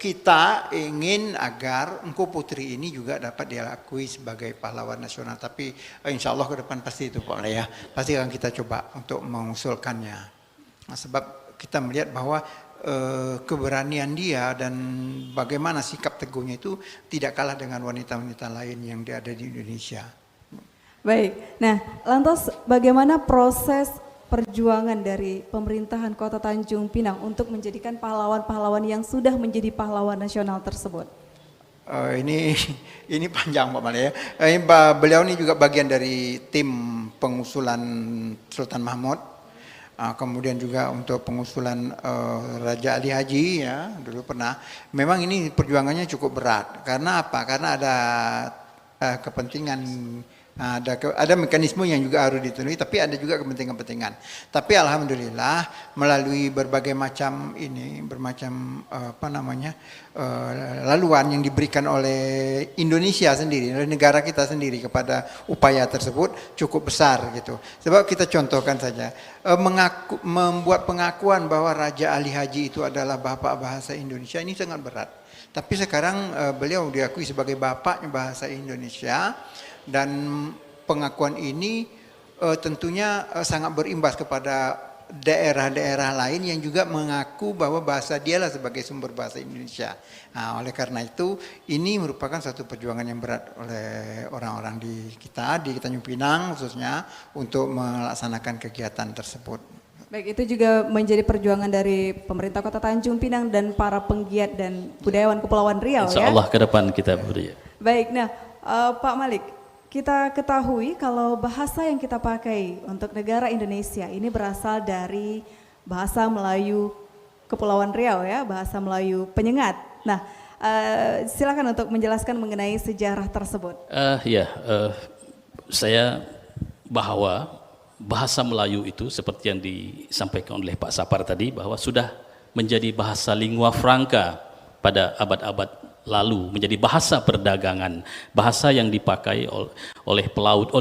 kita ingin agar Engku Putri ini juga dapat diakui sebagai pahlawan nasional. Tapi insya Allah ke depan pasti itu Pak ya. Pasti akan kita coba untuk mengusulkannya. Nah, sebab kita melihat bahwa keberanian dia dan bagaimana sikap teguhnya itu tidak kalah dengan wanita-wanita lain yang ada di Indonesia. Baik, nah lantas bagaimana proses perjuangan dari pemerintahan Kota Tanjung Pinang untuk menjadikan pahlawan-pahlawan yang sudah menjadi pahlawan nasional tersebut? Ini panjang Pak Male ya. Beliau ini juga bagian dari tim pengusulan Sultan Mahmud. Kemudian juga untuk pengusulan Raja Ali Haji ya, dulu pernah. Memang ini perjuangannya cukup berat. Karena apa? Karena ada kepentingan Nah, ada mekanisme yang juga harus ditulis, tapi ada juga kepentingan-kepentingan. Tapi alhamdulillah melalui berbagai macam laluan yang diberikan oleh Indonesia sendiri, oleh negara kita sendiri kepada upaya tersebut cukup besar gitu. Sebab kita contohkan saja, membuat pengakuan bahwa Raja Ali Haji itu adalah bapak bahasa Indonesia ini sangat berat. Tapi sekarang beliau diakui sebagai bapaknya bahasa Indonesia. Dan pengakuan ini tentunya sangat berimbas kepada daerah-daerah lain yang juga mengaku bahwa bahasa dialah sebagai sumber bahasa Indonesia. Nah, oleh karena itu ini merupakan satu perjuangan yang berat oleh orang-orang di Tanjung Pinang khususnya untuk melaksanakan kegiatan tersebut. Baik, itu juga menjadi perjuangan dari pemerintah Kota Tanjung Pinang dan para penggiat dan budayawan Kepulauan Riau. Insya Allah ke depan kita beri. Baik, nah Pak Malik, kita ketahui kalau bahasa yang kita pakai untuk negara Indonesia ini berasal dari bahasa Melayu Kepulauan Riau ya, bahasa Melayu Penyengat. Nah, silakan untuk menjelaskan mengenai sejarah tersebut. Saya bahwa bahasa Melayu itu seperti yang disampaikan oleh Pak Sapar tadi, bahwa sudah menjadi bahasa lingua franca pada abad-abad lalu, menjadi bahasa perdagangan, bahasa yang dipakai oleh pelaut,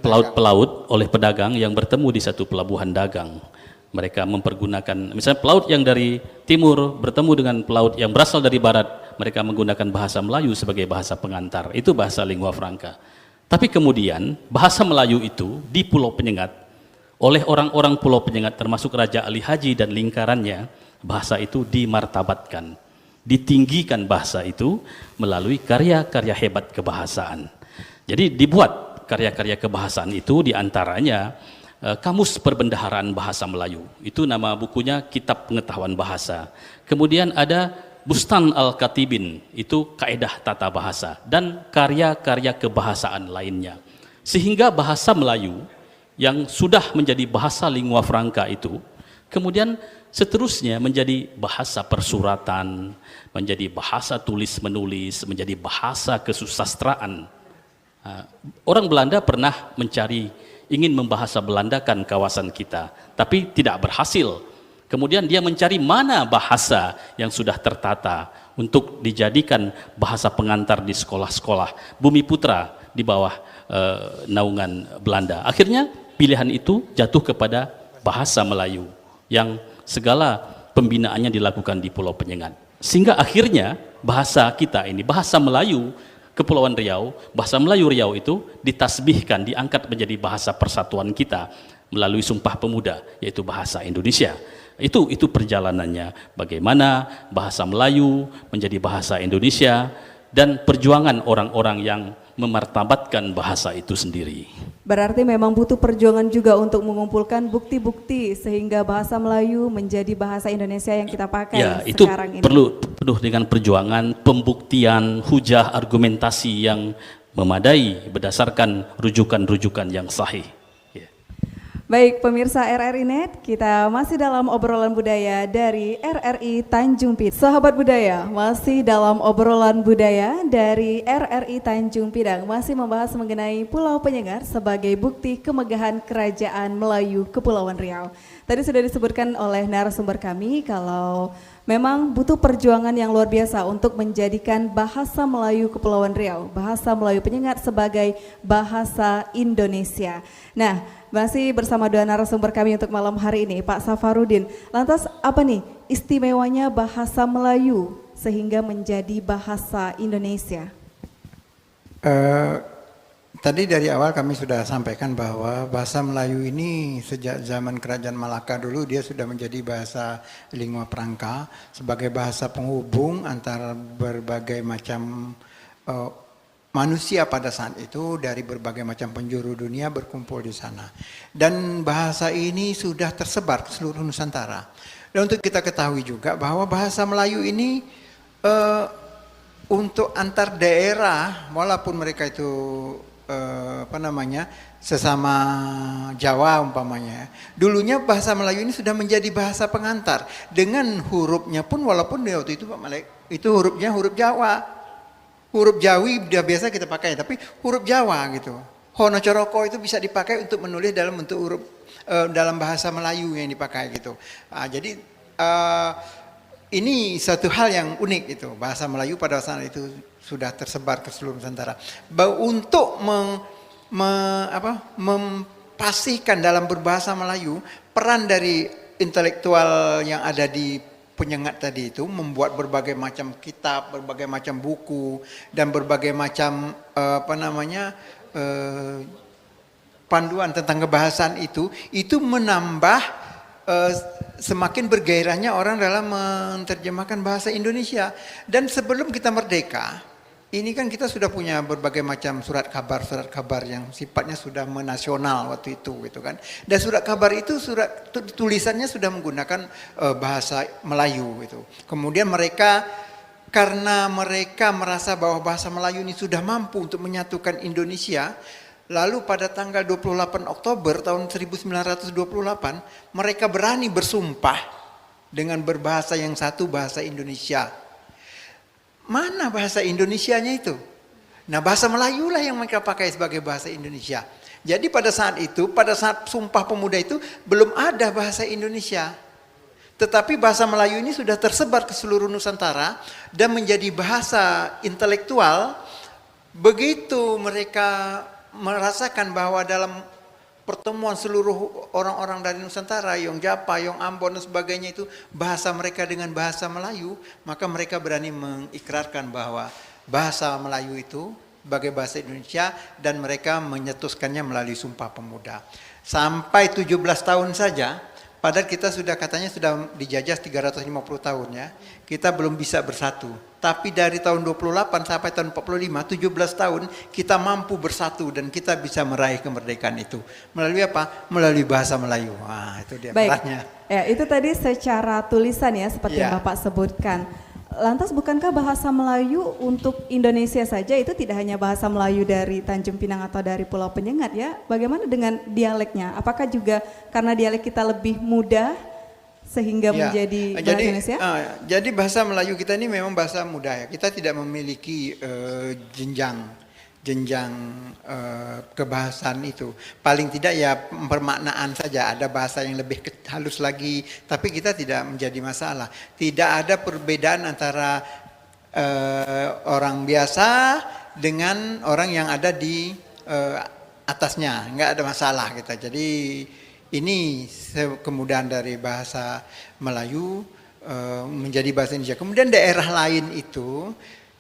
pelaut-pelaut, oleh pedagang yang bertemu di satu pelabuhan dagang. Mereka mempergunakan, misalnya pelaut yang dari timur bertemu dengan pelaut yang berasal dari barat, mereka menggunakan bahasa Melayu sebagai bahasa pengantar. Itu bahasa lingua franca. Tapi kemudian bahasa Melayu itu di Pulau Penyengat, oleh orang-orang Pulau Penyengat termasuk Raja Ali Haji dan lingkarannya, bahasa itu dimartabatkan, ditinggikan bahasa itu melalui karya-karya hebat kebahasaan. Jadi dibuat karya-karya kebahasaan itu, diantaranya Kamus Perbendaharaan Bahasa Melayu. Itu nama bukunya, Kitab Pengetahuan Bahasa. Kemudian ada Bustan Al-Katibin, itu kaedah tata bahasa, dan karya-karya kebahasaan lainnya. Sehingga bahasa Melayu yang sudah menjadi bahasa lingua franca itu, kemudian seterusnya menjadi bahasa persuratan, menjadi bahasa tulis-menulis, menjadi bahasa kesusastraan. Orang Belanda pernah ingin membahasa Belandakan kawasan kita, tapi tidak berhasil. Kemudian dia mencari mana bahasa yang sudah tertata untuk dijadikan bahasa pengantar di sekolah-sekolah Bumi Putra di bawah naungan Belanda. Akhirnya pilihan itu jatuh kepada bahasa Melayu yang segala pembinaannya dilakukan di Pulau Penyengat. Sehingga akhirnya bahasa kita ini, bahasa Melayu Kepulauan Riau, bahasa Melayu Riau itu ditasbihkan, diangkat menjadi bahasa persatuan kita melalui Sumpah Pemuda, yaitu bahasa Indonesia. Itu perjalanannya, bagaimana bahasa Melayu menjadi bahasa Indonesia dan perjuangan orang-orang yang memartabatkan bahasa itu sendiri. Berarti memang butuh perjuangan juga untuk mengumpulkan bukti-bukti sehingga bahasa Melayu menjadi bahasa Indonesia yang kita pakai sekarang ini. Perlu penuh dengan perjuangan, pembuktian, hujah, argumentasi yang memadai berdasarkan rujukan-rujukan yang sahih. Baik pemirsa RRI.net, kita masih dalam obrolan budaya dari RRI Tanjung Pinang. Sahabat budaya, masih dalam obrolan budaya dari RRI Tanjung Pinang, masih membahas mengenai Pulau Penyengat sebagai bukti kemegahan Kerajaan Melayu Kepulauan Riau. Tadi sudah disebutkan oleh narasumber kami kalau memang butuh perjuangan yang luar biasa untuk menjadikan bahasa Melayu Kepulauan Riau, bahasa Melayu Penyengat sebagai bahasa Indonesia. Nah, masih bersama dua narasumber kami untuk malam hari ini, Pak Safarudin. Lantas apa nih istimewanya bahasa Melayu sehingga menjadi bahasa Indonesia? Tadi dari awal kami sudah sampaikan bahwa bahasa Melayu ini sejak zaman Kerajaan Malaka dulu dia sudah menjadi bahasa lingua franca sebagai bahasa penghubung antara berbagai macam manusia pada saat itu dari berbagai macam penjuru dunia berkumpul di sana. Dan bahasa ini sudah tersebar ke seluruh Nusantara. Dan untuk kita ketahui juga bahwa bahasa Melayu ini untuk antar daerah, walaupun mereka itu sesama Jawa umpamanya. Dulunya bahasa Melayu ini sudah menjadi bahasa pengantar. Dengan hurufnya pun walaupun waktu itu Pak Malik, itu hurufnya huruf Jawa. Huruf Jawi udah biasa kita pakai, tapi huruf Jawa gitu. Hono coroko itu bisa dipakai untuk menulis dalam bentuk huruf dalam bahasa Melayu yang dipakai gitu. Jadi ini satu hal yang unik itu. Bahasa Melayu pada saat itu sudah tersebar ke seluruh Nusantara. Untuk memfasihkan dalam berbahasa Melayu, peran dari intelektual yang ada di penyengat tadi itu membuat berbagai macam kitab, berbagai macam buku, dan berbagai macam panduan tentang kebahasaan itu menambah semakin bergairahnya orang dalam menerjemahkan bahasa Indonesia. Dan sebelum kita merdeka, ini kan kita sudah punya berbagai macam surat kabar yang sifatnya sudah menasional waktu itu gitu kan. Dan surat kabar itu tulisannya sudah menggunakan bahasa Melayu gitu. Kemudian karena mereka merasa bahwa bahasa Melayu ini sudah mampu untuk menyatukan Indonesia, lalu pada tanggal 28 Oktober tahun 1928 mereka berani bersumpah dengan berbahasa yang satu, bahasa Indonesia. Mana bahasa Indonesianya itu? Nah, bahasa Melayu lah yang mereka pakai sebagai bahasa Indonesia. Jadi pada saat Sumpah Pemuda itu belum ada bahasa Indonesia. Tetapi bahasa Melayu ini sudah tersebar ke seluruh Nusantara dan menjadi bahasa intelektual. Begitu mereka merasakan bahwa dalam pertemuan seluruh orang-orang dari Nusantara, Yong Japa, Yong Ambon dan sebagainya itu bahasa mereka dengan bahasa Melayu, maka mereka berani mengikrarkan bahwa bahasa Melayu itu sebagai bahasa Indonesia dan mereka menyetuskannya melalui Sumpah Pemuda. Sampai 17 tahun saja, padahal kita katanya sudah dijajah 350 tahun ya, kita belum bisa bersatu. Tapi dari tahun 28 sampai tahun 45, 17 tahun kita mampu bersatu dan kita bisa meraih kemerdekaan itu. Melalui apa? Melalui bahasa Melayu. Wah, itu dia perannya. Ya, itu tadi secara tulisan ya, seperti yang Bapak sebutkan. Lantas bukankah bahasa Melayu untuk Indonesia saja itu tidak hanya bahasa Melayu dari Tanjung Pinang atau dari Pulau Penyengat ya? Bagaimana dengan dialeknya? Apakah juga karena dialek kita lebih mudah sehingga menjadi bahasa Indonesia? Jadi bahasa Melayu kita ini memang bahasa mudah ya. Kita tidak memiliki jenjang kebahasaan itu. Paling tidak ya permaknaan saja. Ada bahasa yang lebih halus lagi, tapi kita tidak menjadi masalah. Tidak ada perbedaan antara orang biasa dengan orang yang ada di atasnya. Enggak ada masalah kita. Jadi ini kemudahan dari bahasa Melayu menjadi bahasa Indonesia. Kemudian daerah lain itu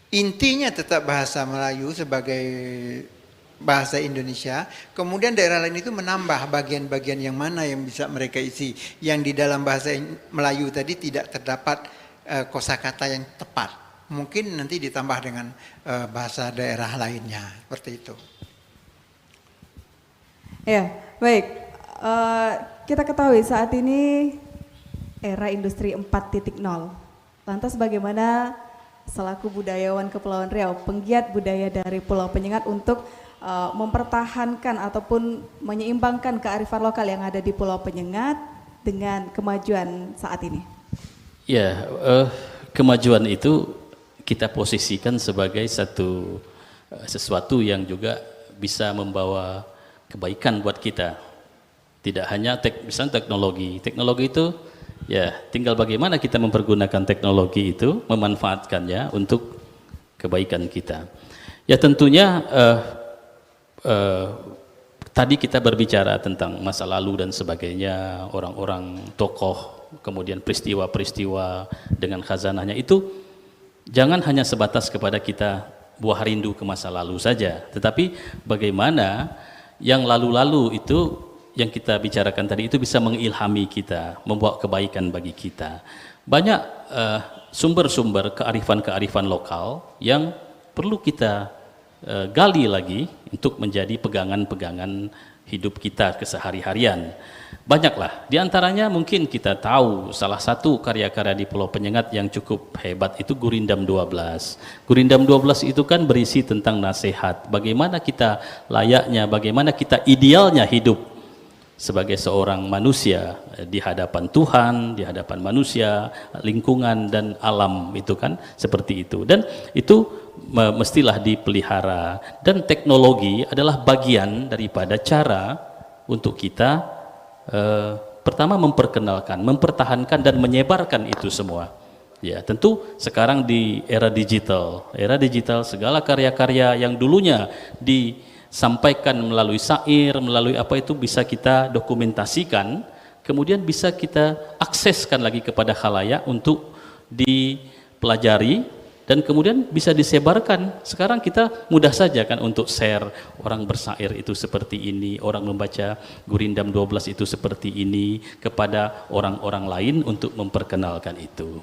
intinya tetap bahasa Melayu sebagai bahasa Indonesia. Kemudian daerah lain itu menambah bagian-bagian yang mana yang bisa mereka isi. Yang di dalam bahasa Melayu tadi tidak terdapat kosakata yang tepat. Mungkin nanti ditambah dengan bahasa daerah lainnya. Seperti itu. Ya, baik. Kita ketahui saat ini era industri 4.0. Lantas bagaimana selaku budayawan Kepulauan Riau, penggiat budaya dari Pulau Penyengat untuk mempertahankan ataupun menyeimbangkan kearifan lokal yang ada di Pulau Penyengat dengan kemajuan saat ini? Ya, kemajuan itu kita posisikan sebagai sesuatu yang juga bisa membawa kebaikan buat kita. Tidak hanya misalnya teknologi itu ya tinggal bagaimana kita mempergunakan teknologi itu, memanfaatkannya untuk kebaikan kita. Ya tentunya tadi kita berbicara tentang masa lalu dan sebagainya, orang-orang tokoh, kemudian peristiwa-peristiwa dengan khazanahnya itu jangan hanya sebatas kepada kita buah rindu ke masa lalu saja, tetapi bagaimana yang lalu-lalu itu yang kita bicarakan tadi itu bisa mengilhami kita, membawa kebaikan bagi kita. Banyak sumber-sumber kearifan-kearifan lokal yang perlu kita gali lagi untuk menjadi pegangan-pegangan hidup kita kesehari-harian. Banyaklah, di antaranya mungkin kita tahu salah satu karya-karya di Pulau Penyengat yang cukup hebat itu Gurindam 12. Gurindam 12 itu kan berisi tentang nasihat, bagaimana kita layaknya, bagaimana kita idealnya hidup sebagai seorang manusia di hadapan Tuhan, di hadapan manusia, lingkungan dan alam itu kan seperti itu. Dan itu mestilah dipelihara, dan teknologi adalah bagian daripada cara untuk kita pertama memperkenalkan, mempertahankan dan menyebarkan itu semua. Ya, tentu sekarang di era digital segala karya-karya yang dulunya disampaikan melalui syair, melalui apa itu bisa kita dokumentasikan, kemudian bisa kita akseskan lagi kepada khalayak untuk dipelajari dan kemudian bisa disebarkan. Sekarang kita mudah saja kan untuk share, orang bersyair itu seperti ini, orang membaca Gurindam 12 itu seperti ini kepada orang-orang lain untuk memperkenalkan itu.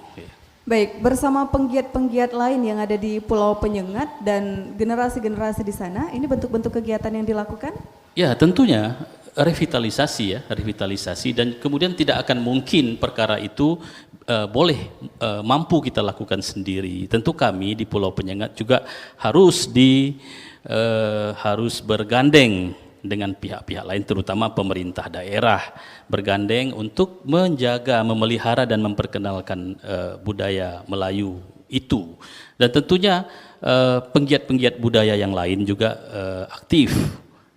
Baik, bersama penggiat-penggiat lain yang ada di Pulau Penyengat dan generasi-generasi di sana, ini bentuk-bentuk kegiatan yang dilakukan? Ya, tentunya revitalisasi dan kemudian tidak akan mungkin perkara itu mampu kita lakukan sendiri. Tentu kami di Pulau Penyengat juga harus bergandeng dengan pihak-pihak lain, terutama pemerintah daerah, bergandeng untuk menjaga, memelihara dan memperkenalkan budaya Melayu itu. Dan tentunya penggiat-penggiat budaya yang lain juga aktif.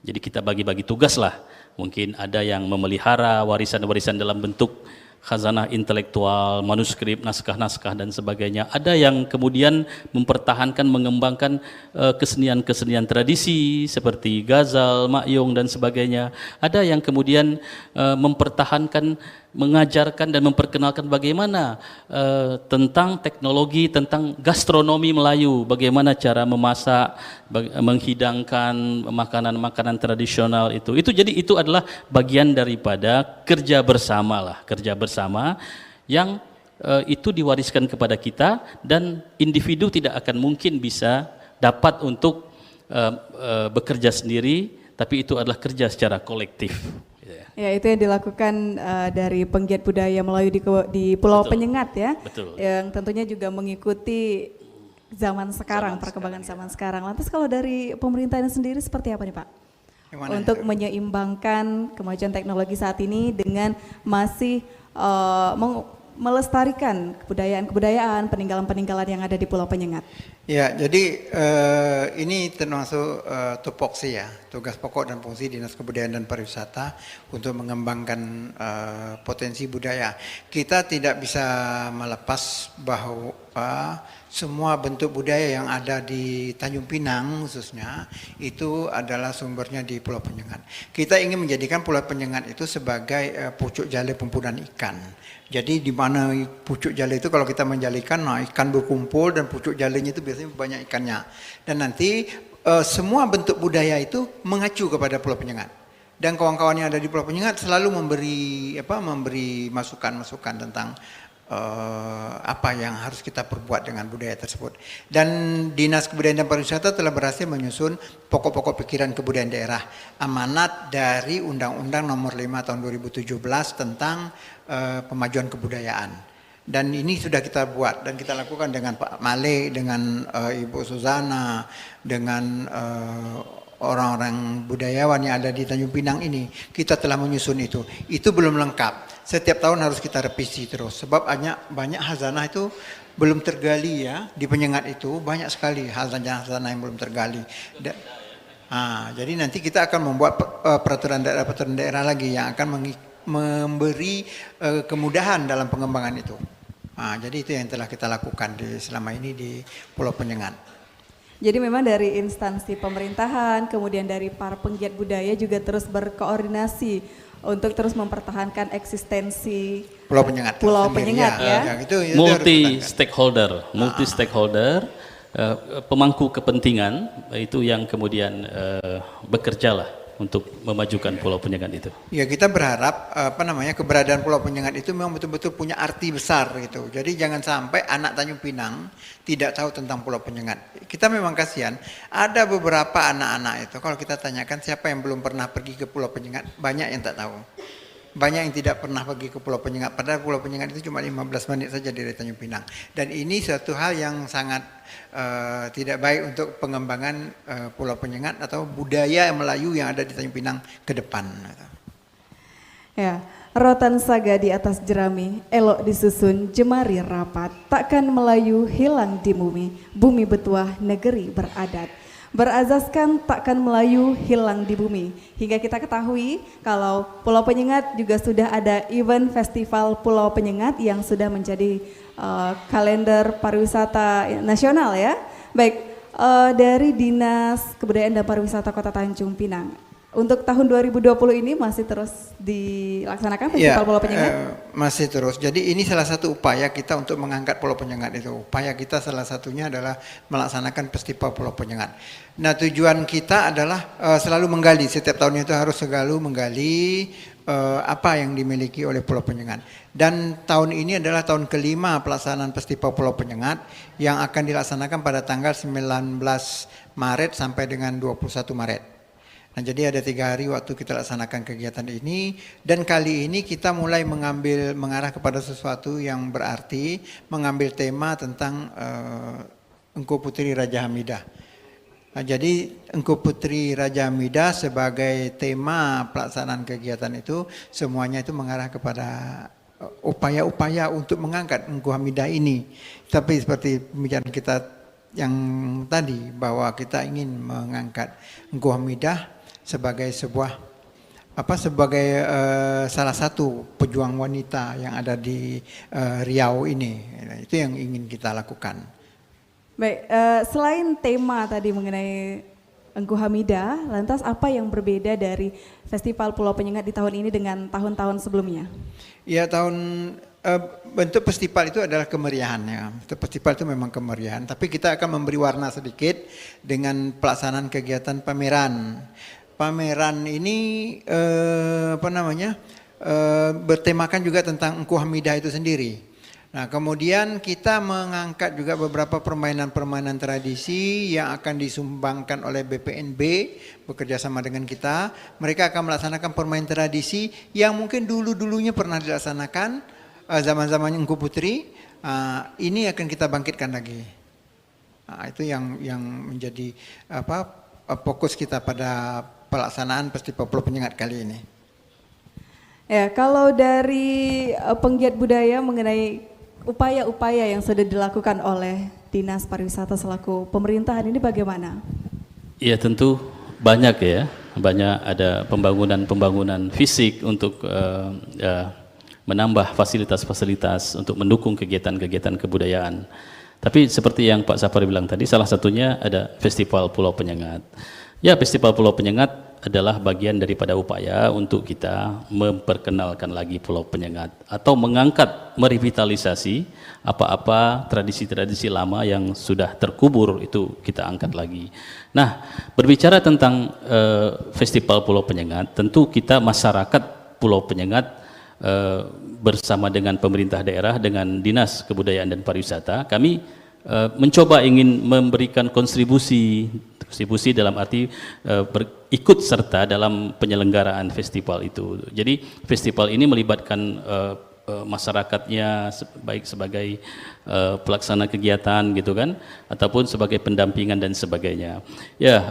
Jadi kita bagi-bagi tugas lah. Mungkin ada yang memelihara warisan-warisan dalam bentuk khazanah intelektual, manuskrip, naskah-naskah dan sebagainya. Ada yang kemudian mempertahankan, mengembangkan kesenian-kesenian tradisi seperti ghazal, makyong dan sebagainya. Ada yang kemudian mempertahankan, mengajarkan dan memperkenalkan bagaimana tentang teknologi, tentang gastronomi Melayu, bagaimana cara memasak, menghidangkan makanan-makanan tradisional itu. Jadi itu adalah bagian daripada kerja bersama yang itu diwariskan kepada kita, dan individu tidak akan mungkin bisa dapat untuk bekerja sendiri, tapi itu adalah kerja secara kolektif. Ya, itu yang dilakukan dari penggiat budaya Melayu di Pulau Penyengat ya. Betul. Yang tentunya juga mengikuti zaman sekarang, perkembangan zaman sekarang. Lantas kalau dari pemerintahnya sendiri seperti apa nih Pak? Untuk menyeimbangkan kemajuan teknologi saat ini dengan masih melestarikan kebudayaan, peninggalan-peninggalan yang ada di Pulau Penyengat. Ya, jadi ini termasuk tupoksi ya, tugas pokok dan fungsi Dinas Kebudayaan dan Pariwisata untuk mengembangkan potensi budaya. Kita tidak bisa melepas bahwa semua bentuk budaya yang ada di Tanjung Pinang khususnya itu adalah sumbernya di Pulau Penyengat. Kita ingin menjadikan Pulau Penyengat itu sebagai pucuk jale pempunan ikan. Jadi di mana pucuk jale itu kalau kita menjalikan, nah ikan berkumpul dan pucuk jalenya itu biasanya banyak ikannya. Dan nanti semua bentuk budaya itu mengacu kepada Pulau Penyengat. Dan kawan-kawan yang ada di Pulau Penyengat selalu memberi masukan-masukan tentang apa yang harus kita perbuat dengan budaya tersebut. Dan Dinas Kebudayaan dan Pariwisata telah berhasil menyusun pokok-pokok pikiran kebudayaan daerah, amanat dari Undang-Undang Nomor 5 Tahun 2017 tentang pemajuan kebudayaan. Dan ini sudah kita buat dan kita lakukan dengan Pak Male, dengan Ibu Suzana, dengan orang-orang budayawan yang ada di Tanjung Pinang ini. Kita telah menyusun itu. Itu belum lengkap. Setiap tahun harus kita revisi terus. Sebab banyak hazanah itu belum tergali ya. Di Penyengat itu banyak sekali hazanah yang belum tergali. Jadi nanti kita akan membuat peraturan daerah lagi yang akan memberi kemudahan dalam pengembangan itu. Jadi itu yang telah kita lakukan selama ini di Pulau Penyengat. Jadi memang dari instansi pemerintahan, kemudian dari para penggiat budaya juga terus berkoordinasi untuk terus mempertahankan eksistensi Pulau Penyengat. Multi stakeholder, pemangku kepentingan itu yang kemudian bekerjalah untuk memajukan Pulau Penyengat itu. Ya, kita berharap keberadaan Pulau Penyengat itu memang betul-betul punya arti besar gitu. Jadi jangan sampai anak Tanjung Pinang tidak tahu tentang Pulau Penyengat. Kita memang kasihan, ada beberapa anak-anak itu kalau kita tanyakan siapa yang belum pernah pergi ke Pulau Penyengat, banyak yang tak tahu. Banyak yang tidak pernah pergi ke Pulau Penyengat, padahal Pulau Penyengat itu cuma 15 menit saja dari Tanjung Pinang. Dan ini suatu hal yang sangat tidak baik untuk pengembangan Pulau Penyengat atau budaya Melayu yang ada di Tanjung Pinang ke depan. Ya, Rotan saga di atas jerami, elok disusun jemari rapat, takkan Melayu hilang di bumi, bumi betuah negeri beradat. Berazaskan takkan Melayu hilang di bumi. Hingga kita ketahui kalau Pulau Penyengat juga sudah ada event festival Pulau Penyengat yang sudah menjadi kalender pariwisata nasional ya. Baik, dari Dinas Kebudayaan dan Pariwisata Kota Tanjung Pinang. Untuk tahun 2020 ini masih terus dilaksanakan Festival Pulau Penyengat? Masih terus. Jadi ini salah satu upaya kita untuk mengangkat Pulau Penyengat itu. Upaya kita salah satunya adalah melaksanakan Festival Pulau Penyengat. Nah, tujuan kita adalah selalu menggali. Setiap tahun itu harus selalu menggali apa yang dimiliki oleh Pulau Penyengat. Dan tahun ini adalah tahun kelima pelaksanaan Festival Pulau Penyengat yang akan dilaksanakan pada tanggal 19 Maret sampai dengan 21 Maret. Nah, jadi ada 3 hari waktu kita laksanakan kegiatan ini, dan kali ini kita mulai mengarah kepada sesuatu yang berarti, mengambil tema tentang Engku Putri Raja Hamidah. Nah, jadi Engku Putri Raja Hamidah sebagai tema pelaksanaan kegiatan itu semuanya itu mengarah kepada upaya-upaya untuk mengangkat Engku Hamidah ini. Tapi seperti pembicaraan kita yang tadi bahwa kita ingin mengangkat Engku Hamidah sebagai salah satu pejuang wanita yang ada di Riau ini. Itu yang ingin kita lakukan. Baik, selain tema tadi mengenai Engku Hamidah, lantas apa yang berbeda dari Festival Pulau Penyengat di tahun ini dengan tahun-tahun sebelumnya? Ya, bentuk festival itu adalah kemeriahan ya. Festival itu memang kemeriahan, tapi kita akan memberi warna sedikit dengan pelaksanaan kegiatan pameran. Pameran ini bertemakan juga tentang Engku Hamidah itu sendiri. Nah, kemudian kita mengangkat juga beberapa permainan-permainan tradisi yang akan disumbangkan oleh BPNB bekerja sama dengan kita. Mereka akan melaksanakan permainan tradisi yang mungkin dulu-dulunya pernah dilaksanakan zaman-zaman Engku Putri. Ini akan kita bangkitkan lagi. Itu yang menjadi fokus kita pada pelaksanaan Festival Pulau Penyengat kali ini. Ya, kalau dari penggiat budaya mengenai upaya-upaya yang sudah dilakukan oleh Dinas Pariwisata selaku pemerintahan ini bagaimana? Ya, tentu banyak ya, ada pembangunan fisik untuk menambah fasilitas-fasilitas untuk mendukung kegiatan-kegiatan kebudayaan. Tapi seperti yang Pak Safari bilang tadi, salah satunya ada Festival Pulau Penyengat. Ya, Festival Pulau Penyengat adalah bagian daripada upaya untuk kita memperkenalkan lagi Pulau Penyengat atau mengangkat, merevitalisasi apa-apa tradisi-tradisi lama yang sudah terkubur, itu kita angkat lagi. Nah, berbicara tentang Festival Pulau Penyengat, tentu kita masyarakat Pulau Penyengat bersama dengan pemerintah daerah, dengan Dinas Kebudayaan dan Pariwisata, kami mencoba ingin memberikan kontribusi dalam arti ikut serta dalam penyelenggaraan festival itu. Jadi festival ini melibatkan masyarakatnya baik sebagai pelaksana kegiatan gitu kan, ataupun sebagai pendampingan dan sebagainya. Ya,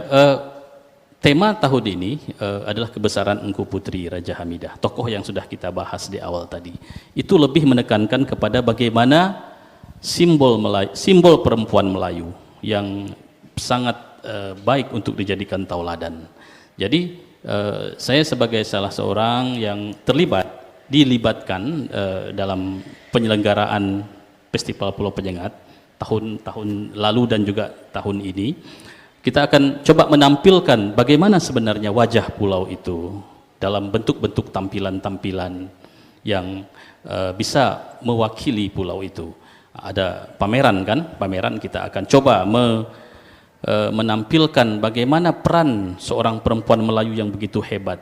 tema tahun ini adalah kebesaran Engku Putri Raja Hamidah, tokoh yang sudah kita bahas di awal tadi. Itu lebih menekankan kepada bagaimana simbol perempuan Melayu yang sangat baik untuk dijadikan tauladan. Jadi saya sebagai salah seorang yang dilibatkan dalam penyelenggaraan Festival Pulau Penyengat tahun-tahun lalu dan juga tahun ini, kita akan coba menampilkan bagaimana sebenarnya wajah pulau itu dalam bentuk-bentuk tampilan-tampilan yang bisa mewakili pulau itu. Ada pameran kan, pameran kita akan coba menampilkan bagaimana peran seorang perempuan Melayu yang begitu hebat.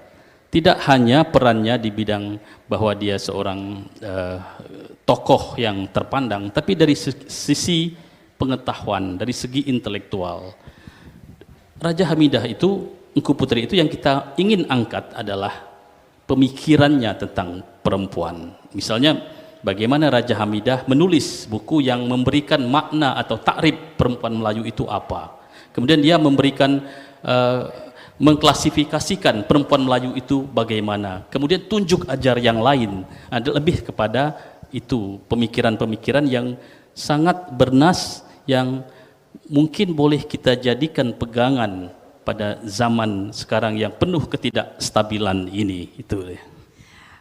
Tidak hanya perannya di bidang bahwa dia seorang tokoh yang terpandang, tapi dari sisi pengetahuan, dari segi intelektual. Raja Hamidah itu, Engku Putri itu yang kita ingin angkat adalah pemikirannya tentang perempuan. Misalnya bagaimana Raja Hamidah menulis buku yang memberikan makna atau takrif perempuan Melayu itu apa. Kemudian dia memberikan mengklasifikasikan perempuan Melayu itu bagaimana, kemudian tunjuk ajar yang lain, ada lebih kepada itu pemikiran-pemikiran yang sangat bernas yang mungkin boleh kita jadikan pegangan pada zaman sekarang yang penuh ketidakstabilan ini itu.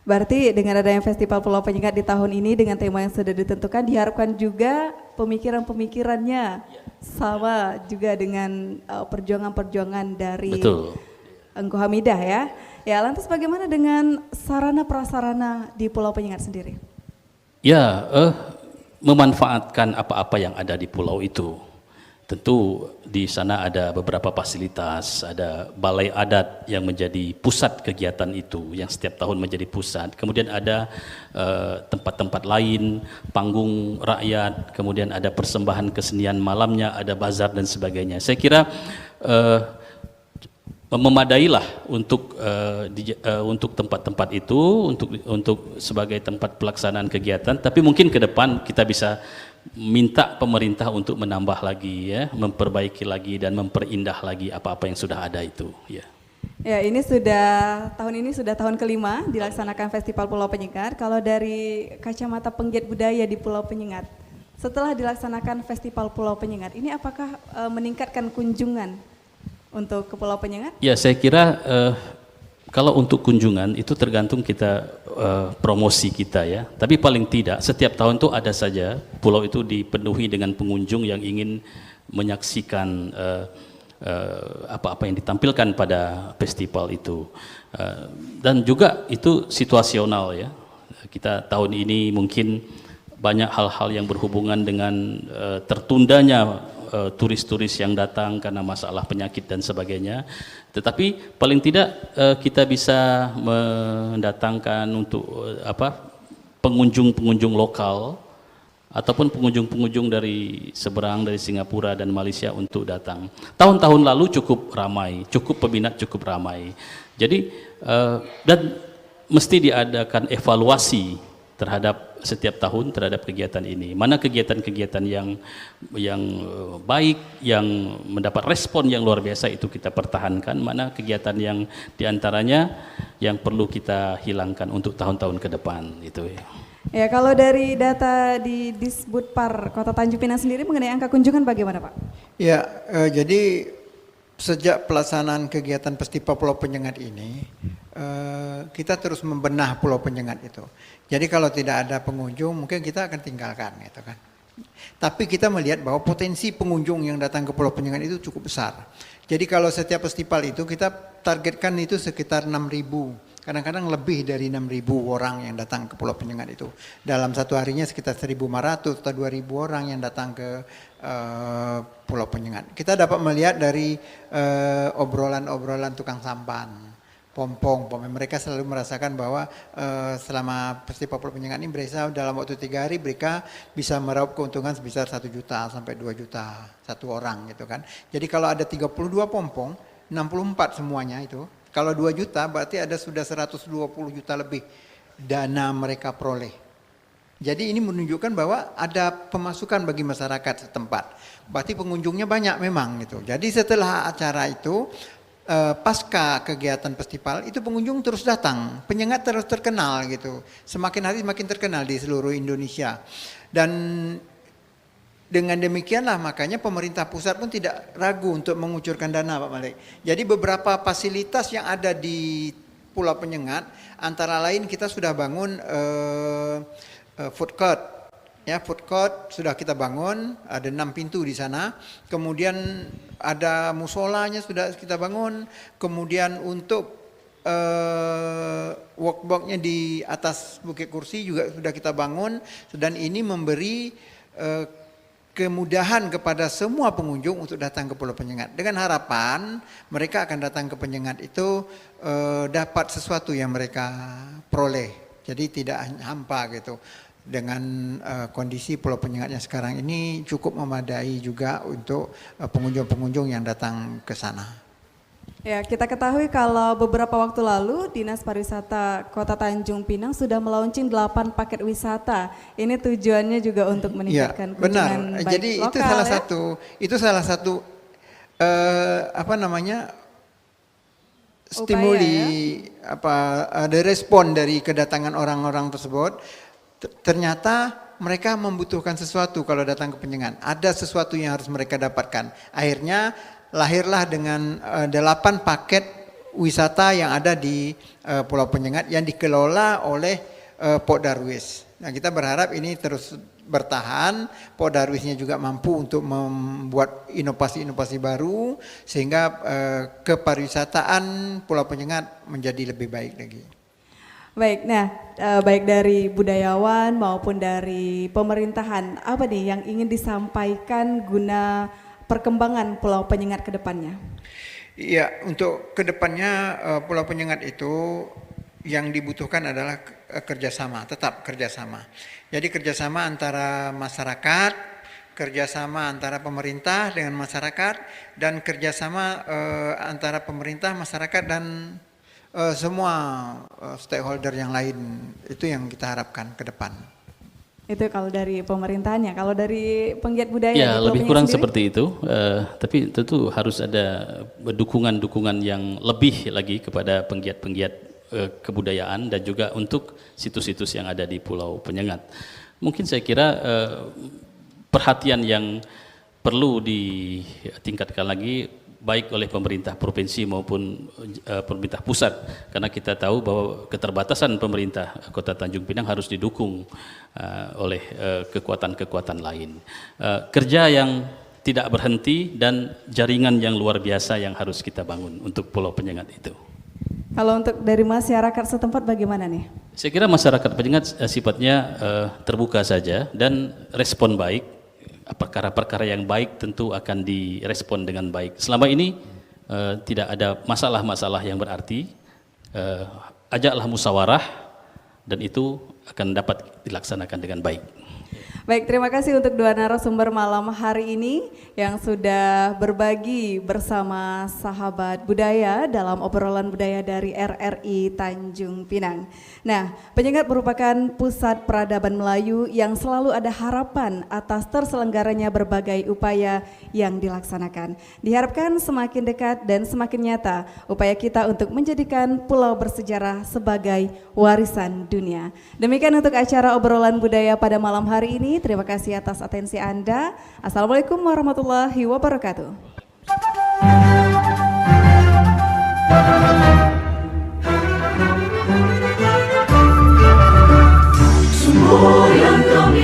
Berarti dengan adanya Festival Pulau Penyengat di tahun ini dengan tema yang sudah ditentukan, diharapkan juga pemikiran-pemikirannya sama juga dengan perjuangan-perjuangan dari Engku Hamidah ya. Ya, lantas bagaimana dengan sarana prasarana di Pulau Penyengat sendiri? Ya, memanfaatkan apa-apa yang ada di pulau itu. Tentu di sana ada beberapa fasilitas, ada balai adat yang menjadi pusat kegiatan itu, yang setiap tahun menjadi pusat. Kemudian ada tempat-tempat lain, panggung rakyat, kemudian ada persembahan kesenian malamnya, ada bazar dan sebagainya. Saya kira memadailah untuk tempat-tempat itu, untuk sebagai tempat pelaksanaan kegiatan. Tapi mungkin ke depan kita bisa minta pemerintah untuk menambah lagi ya, memperbaiki lagi dan memperindah lagi apa-apa yang sudah ada itu ya. Ya, tahun ini sudah tahun kelima dilaksanakan Festival Pulau Penyengat. Kalau dari kacamata penggiat budaya di Pulau Penyengat, setelah dilaksanakan Festival Pulau Penyengat ini apakah meningkatkan kunjungan untuk ke Pulau Penyengat? Ya, saya kira kalau untuk kunjungan itu tergantung kita promosi kita ya. Tapi paling tidak setiap tahun itu ada saja pulau itu dipenuhi dengan pengunjung yang ingin menyaksikan apa-apa yang ditampilkan pada festival itu. Dan juga itu situasional ya. Kita tahun ini mungkin banyak hal-hal yang berhubungan dengan tertundanya turis-turis yang datang karena masalah penyakit dan sebagainya. Tetapi paling tidak kita bisa mendatangkan untuk pengunjung-pengunjung lokal ataupun pengunjung-pengunjung dari seberang, dari Singapura dan Malaysia untuk datang. Tahun-tahun lalu cukup ramai, peminat cukup ramai. Jadi dan mesti diadakan evaluasi terhadap setiap tahun terhadap kegiatan ini. Mana kegiatan-kegiatan yang baik, yang mendapat respon yang luar biasa itu kita pertahankan. Mana kegiatan yang diantaranya yang perlu kita hilangkan untuk tahun-tahun ke depan itu ya. Ya, kalau dari data di Disbudpar Kota Tanjung Pinang sendiri mengenai angka kunjungan bagaimana Pak? Ya, jadi sejak pelaksanaan kegiatan Festival Pulau Penyengat ini, kita terus membenah Pulau Penyengat itu. Jadi kalau tidak ada pengunjung, mungkin kita akan tinggalkan, gitu kan. Tapi kita melihat bahwa potensi pengunjung yang datang ke Pulau Penyengat itu cukup besar. Jadi kalau setiap festival itu kita targetkan itu sekitar 6.000, kadang-kadang lebih dari 6.000 orang yang datang ke Pulau Penyengat itu. Dalam satu harinya sekitar 1.500 atau 2.000 orang yang datang ke Pulau Penyengat. Kita dapat melihat dari obrolan-obrolan tukang sampan, pompong, mereka selalu merasakan bahwa selama Festival Pulau Penyengat ini mereka dalam waktu 3 hari mereka bisa meraup keuntungan sebesar 1 juta sampai 2 juta satu orang gitu kan. Jadi kalau ada 32 pompong, 64 semuanya itu, kalau 2 juta berarti ada sudah 120 juta lebih dana mereka peroleh. Jadi ini menunjukkan bahwa ada pemasukan bagi masyarakat setempat. Berarti pengunjungnya banyak memang gitu. Jadi setelah acara itu pasca kegiatan festival itu pengunjung terus datang, Penyengat terus terkenal gitu, semakin hari semakin terkenal di seluruh Indonesia. Dan dengan demikianlah makanya pemerintah pusat pun tidak ragu untuk mengucurkan dana Pak Malik. Jadi beberapa fasilitas yang ada di Pulau Penyengat antara lain kita sudah bangun food court. Ya, food court sudah kita bangun, ada 6 pintu di sana. Kemudian ada musolanya sudah kita bangun. Kemudian untuk walkbox-nya di atas Bukit Kursi juga sudah kita bangun. Dan ini memberi kemudahan kepada semua pengunjung untuk datang ke Pulau Penyengat. Dengan harapan mereka akan datang ke Penyengat itu dapat sesuatu yang mereka peroleh. Jadi tidak hampa gitu. Dengan kondisi Pulau Penyengatnya sekarang ini cukup memadai juga untuk pengunjung-pengunjung yang datang ke sana. Ya, kita ketahui kalau beberapa waktu lalu Dinas Pariwisata Kota Tanjung Pinang sudah melaunching 8 paket wisata. Ini tujuannya juga untuk meningkatkan ya, kunjungan benar. baik Jadi lokal, itu salah satu stimuli ada respon dari kedatangan orang-orang tersebut. Ternyata mereka membutuhkan sesuatu kalau datang ke Penyengat. Ada sesuatu yang harus mereka dapatkan. Akhirnya lahirlah dengan 8 paket wisata yang ada di Pulau Penyengat yang dikelola oleh Pok Darwis. Nah, kita berharap ini terus bertahan, Pok Darwisnya juga mampu untuk membuat inovasi-inovasi baru sehingga kepariwisataan Pulau Penyengat menjadi lebih baik lagi. Baik, nah baik dari budayawan maupun dari pemerintahan, apa nih yang ingin disampaikan guna perkembangan Pulau Penyengat ke depannya? Iya, untuk ke depannya Pulau Penyengat itu yang dibutuhkan adalah kerjasama, tetap kerjasama. Jadi kerjasama antara masyarakat, kerjasama antara pemerintah dengan masyarakat, dan kerjasama antara pemerintah, masyarakat, dan semua stakeholder yang lain. Itu yang kita harapkan ke depan. Itu kalau dari pemerintahnya, kalau dari penggiat budaya Ya, di lebih Pulau kurang Penyengat seperti itu, tapi tentu harus ada dukungan-dukungan yang lebih lagi kepada penggiat-penggiat kebudayaan dan juga untuk situs-situs yang ada di Pulau Penyengat. Mungkin saya kira perhatian yang perlu ditingkatkan lagi baik oleh pemerintah provinsi maupun pemerintah pusat, karena kita tahu bahwa keterbatasan pemerintah Kota Tanjung Pinang harus didukung oleh kekuatan-kekuatan lain. Kerja yang tidak berhenti dan jaringan yang luar biasa yang harus kita bangun untuk Pulau Penyengat itu. Kalau untuk dari masyarakat setempat bagaimana nih? Saya kira masyarakat Penyengat sifatnya terbuka saja dan respon baik. Perkara-perkara yang baik tentu akan direspon dengan baik. Selama ini tidak ada masalah-masalah yang berarti. Ajaklah musyawarah dan itu akan dapat dilaksanakan dengan baik. Baik, terima kasih untuk dua narasumber malam hari ini yang sudah berbagi bersama sahabat budaya dalam obrolan budaya dari RRI Tanjung Pinang. Nah, Penyengat merupakan pusat peradaban Melayu yang selalu ada harapan atas terselenggaranya berbagai upaya yang dilaksanakan. Diharapkan semakin dekat dan semakin nyata upaya kita untuk menjadikan pulau bersejarah sebagai warisan dunia. Demikian untuk acara obrolan budaya pada malam hari ini. Terima kasih atas atensi Anda. Assalamualaikum warahmatullahi wabarakatuh.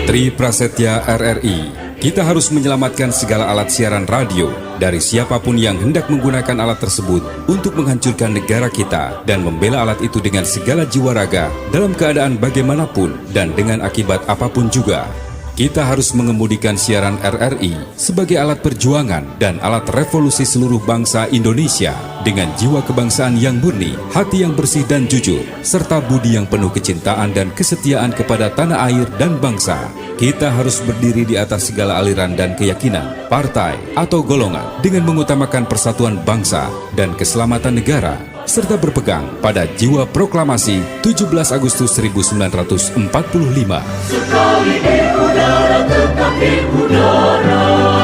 Tri Prasetya RRI, kita harus menyelamatkan segala alat siaran radio dari siapapun yang hendak menggunakan alat tersebut untuk menghancurkan negara kita dan membela alat itu dengan segala jiwa raga dalam keadaan bagaimanapun dan dengan akibat apapun juga. Kita harus mengemudikan siaran RRI sebagai alat perjuangan dan alat revolusi seluruh bangsa Indonesia dengan jiwa kebangsaan yang murni, hati yang bersih dan jujur, serta budi yang penuh kecintaan dan kesetiaan kepada tanah air dan bangsa. Kita harus berdiri di atas segala aliran dan keyakinan, partai atau golongan dengan mengutamakan persatuan bangsa dan keselamatan negara, serta berpegang pada jiwa proklamasi 17 Agustus 1945. Sekali di udara tetap di udara.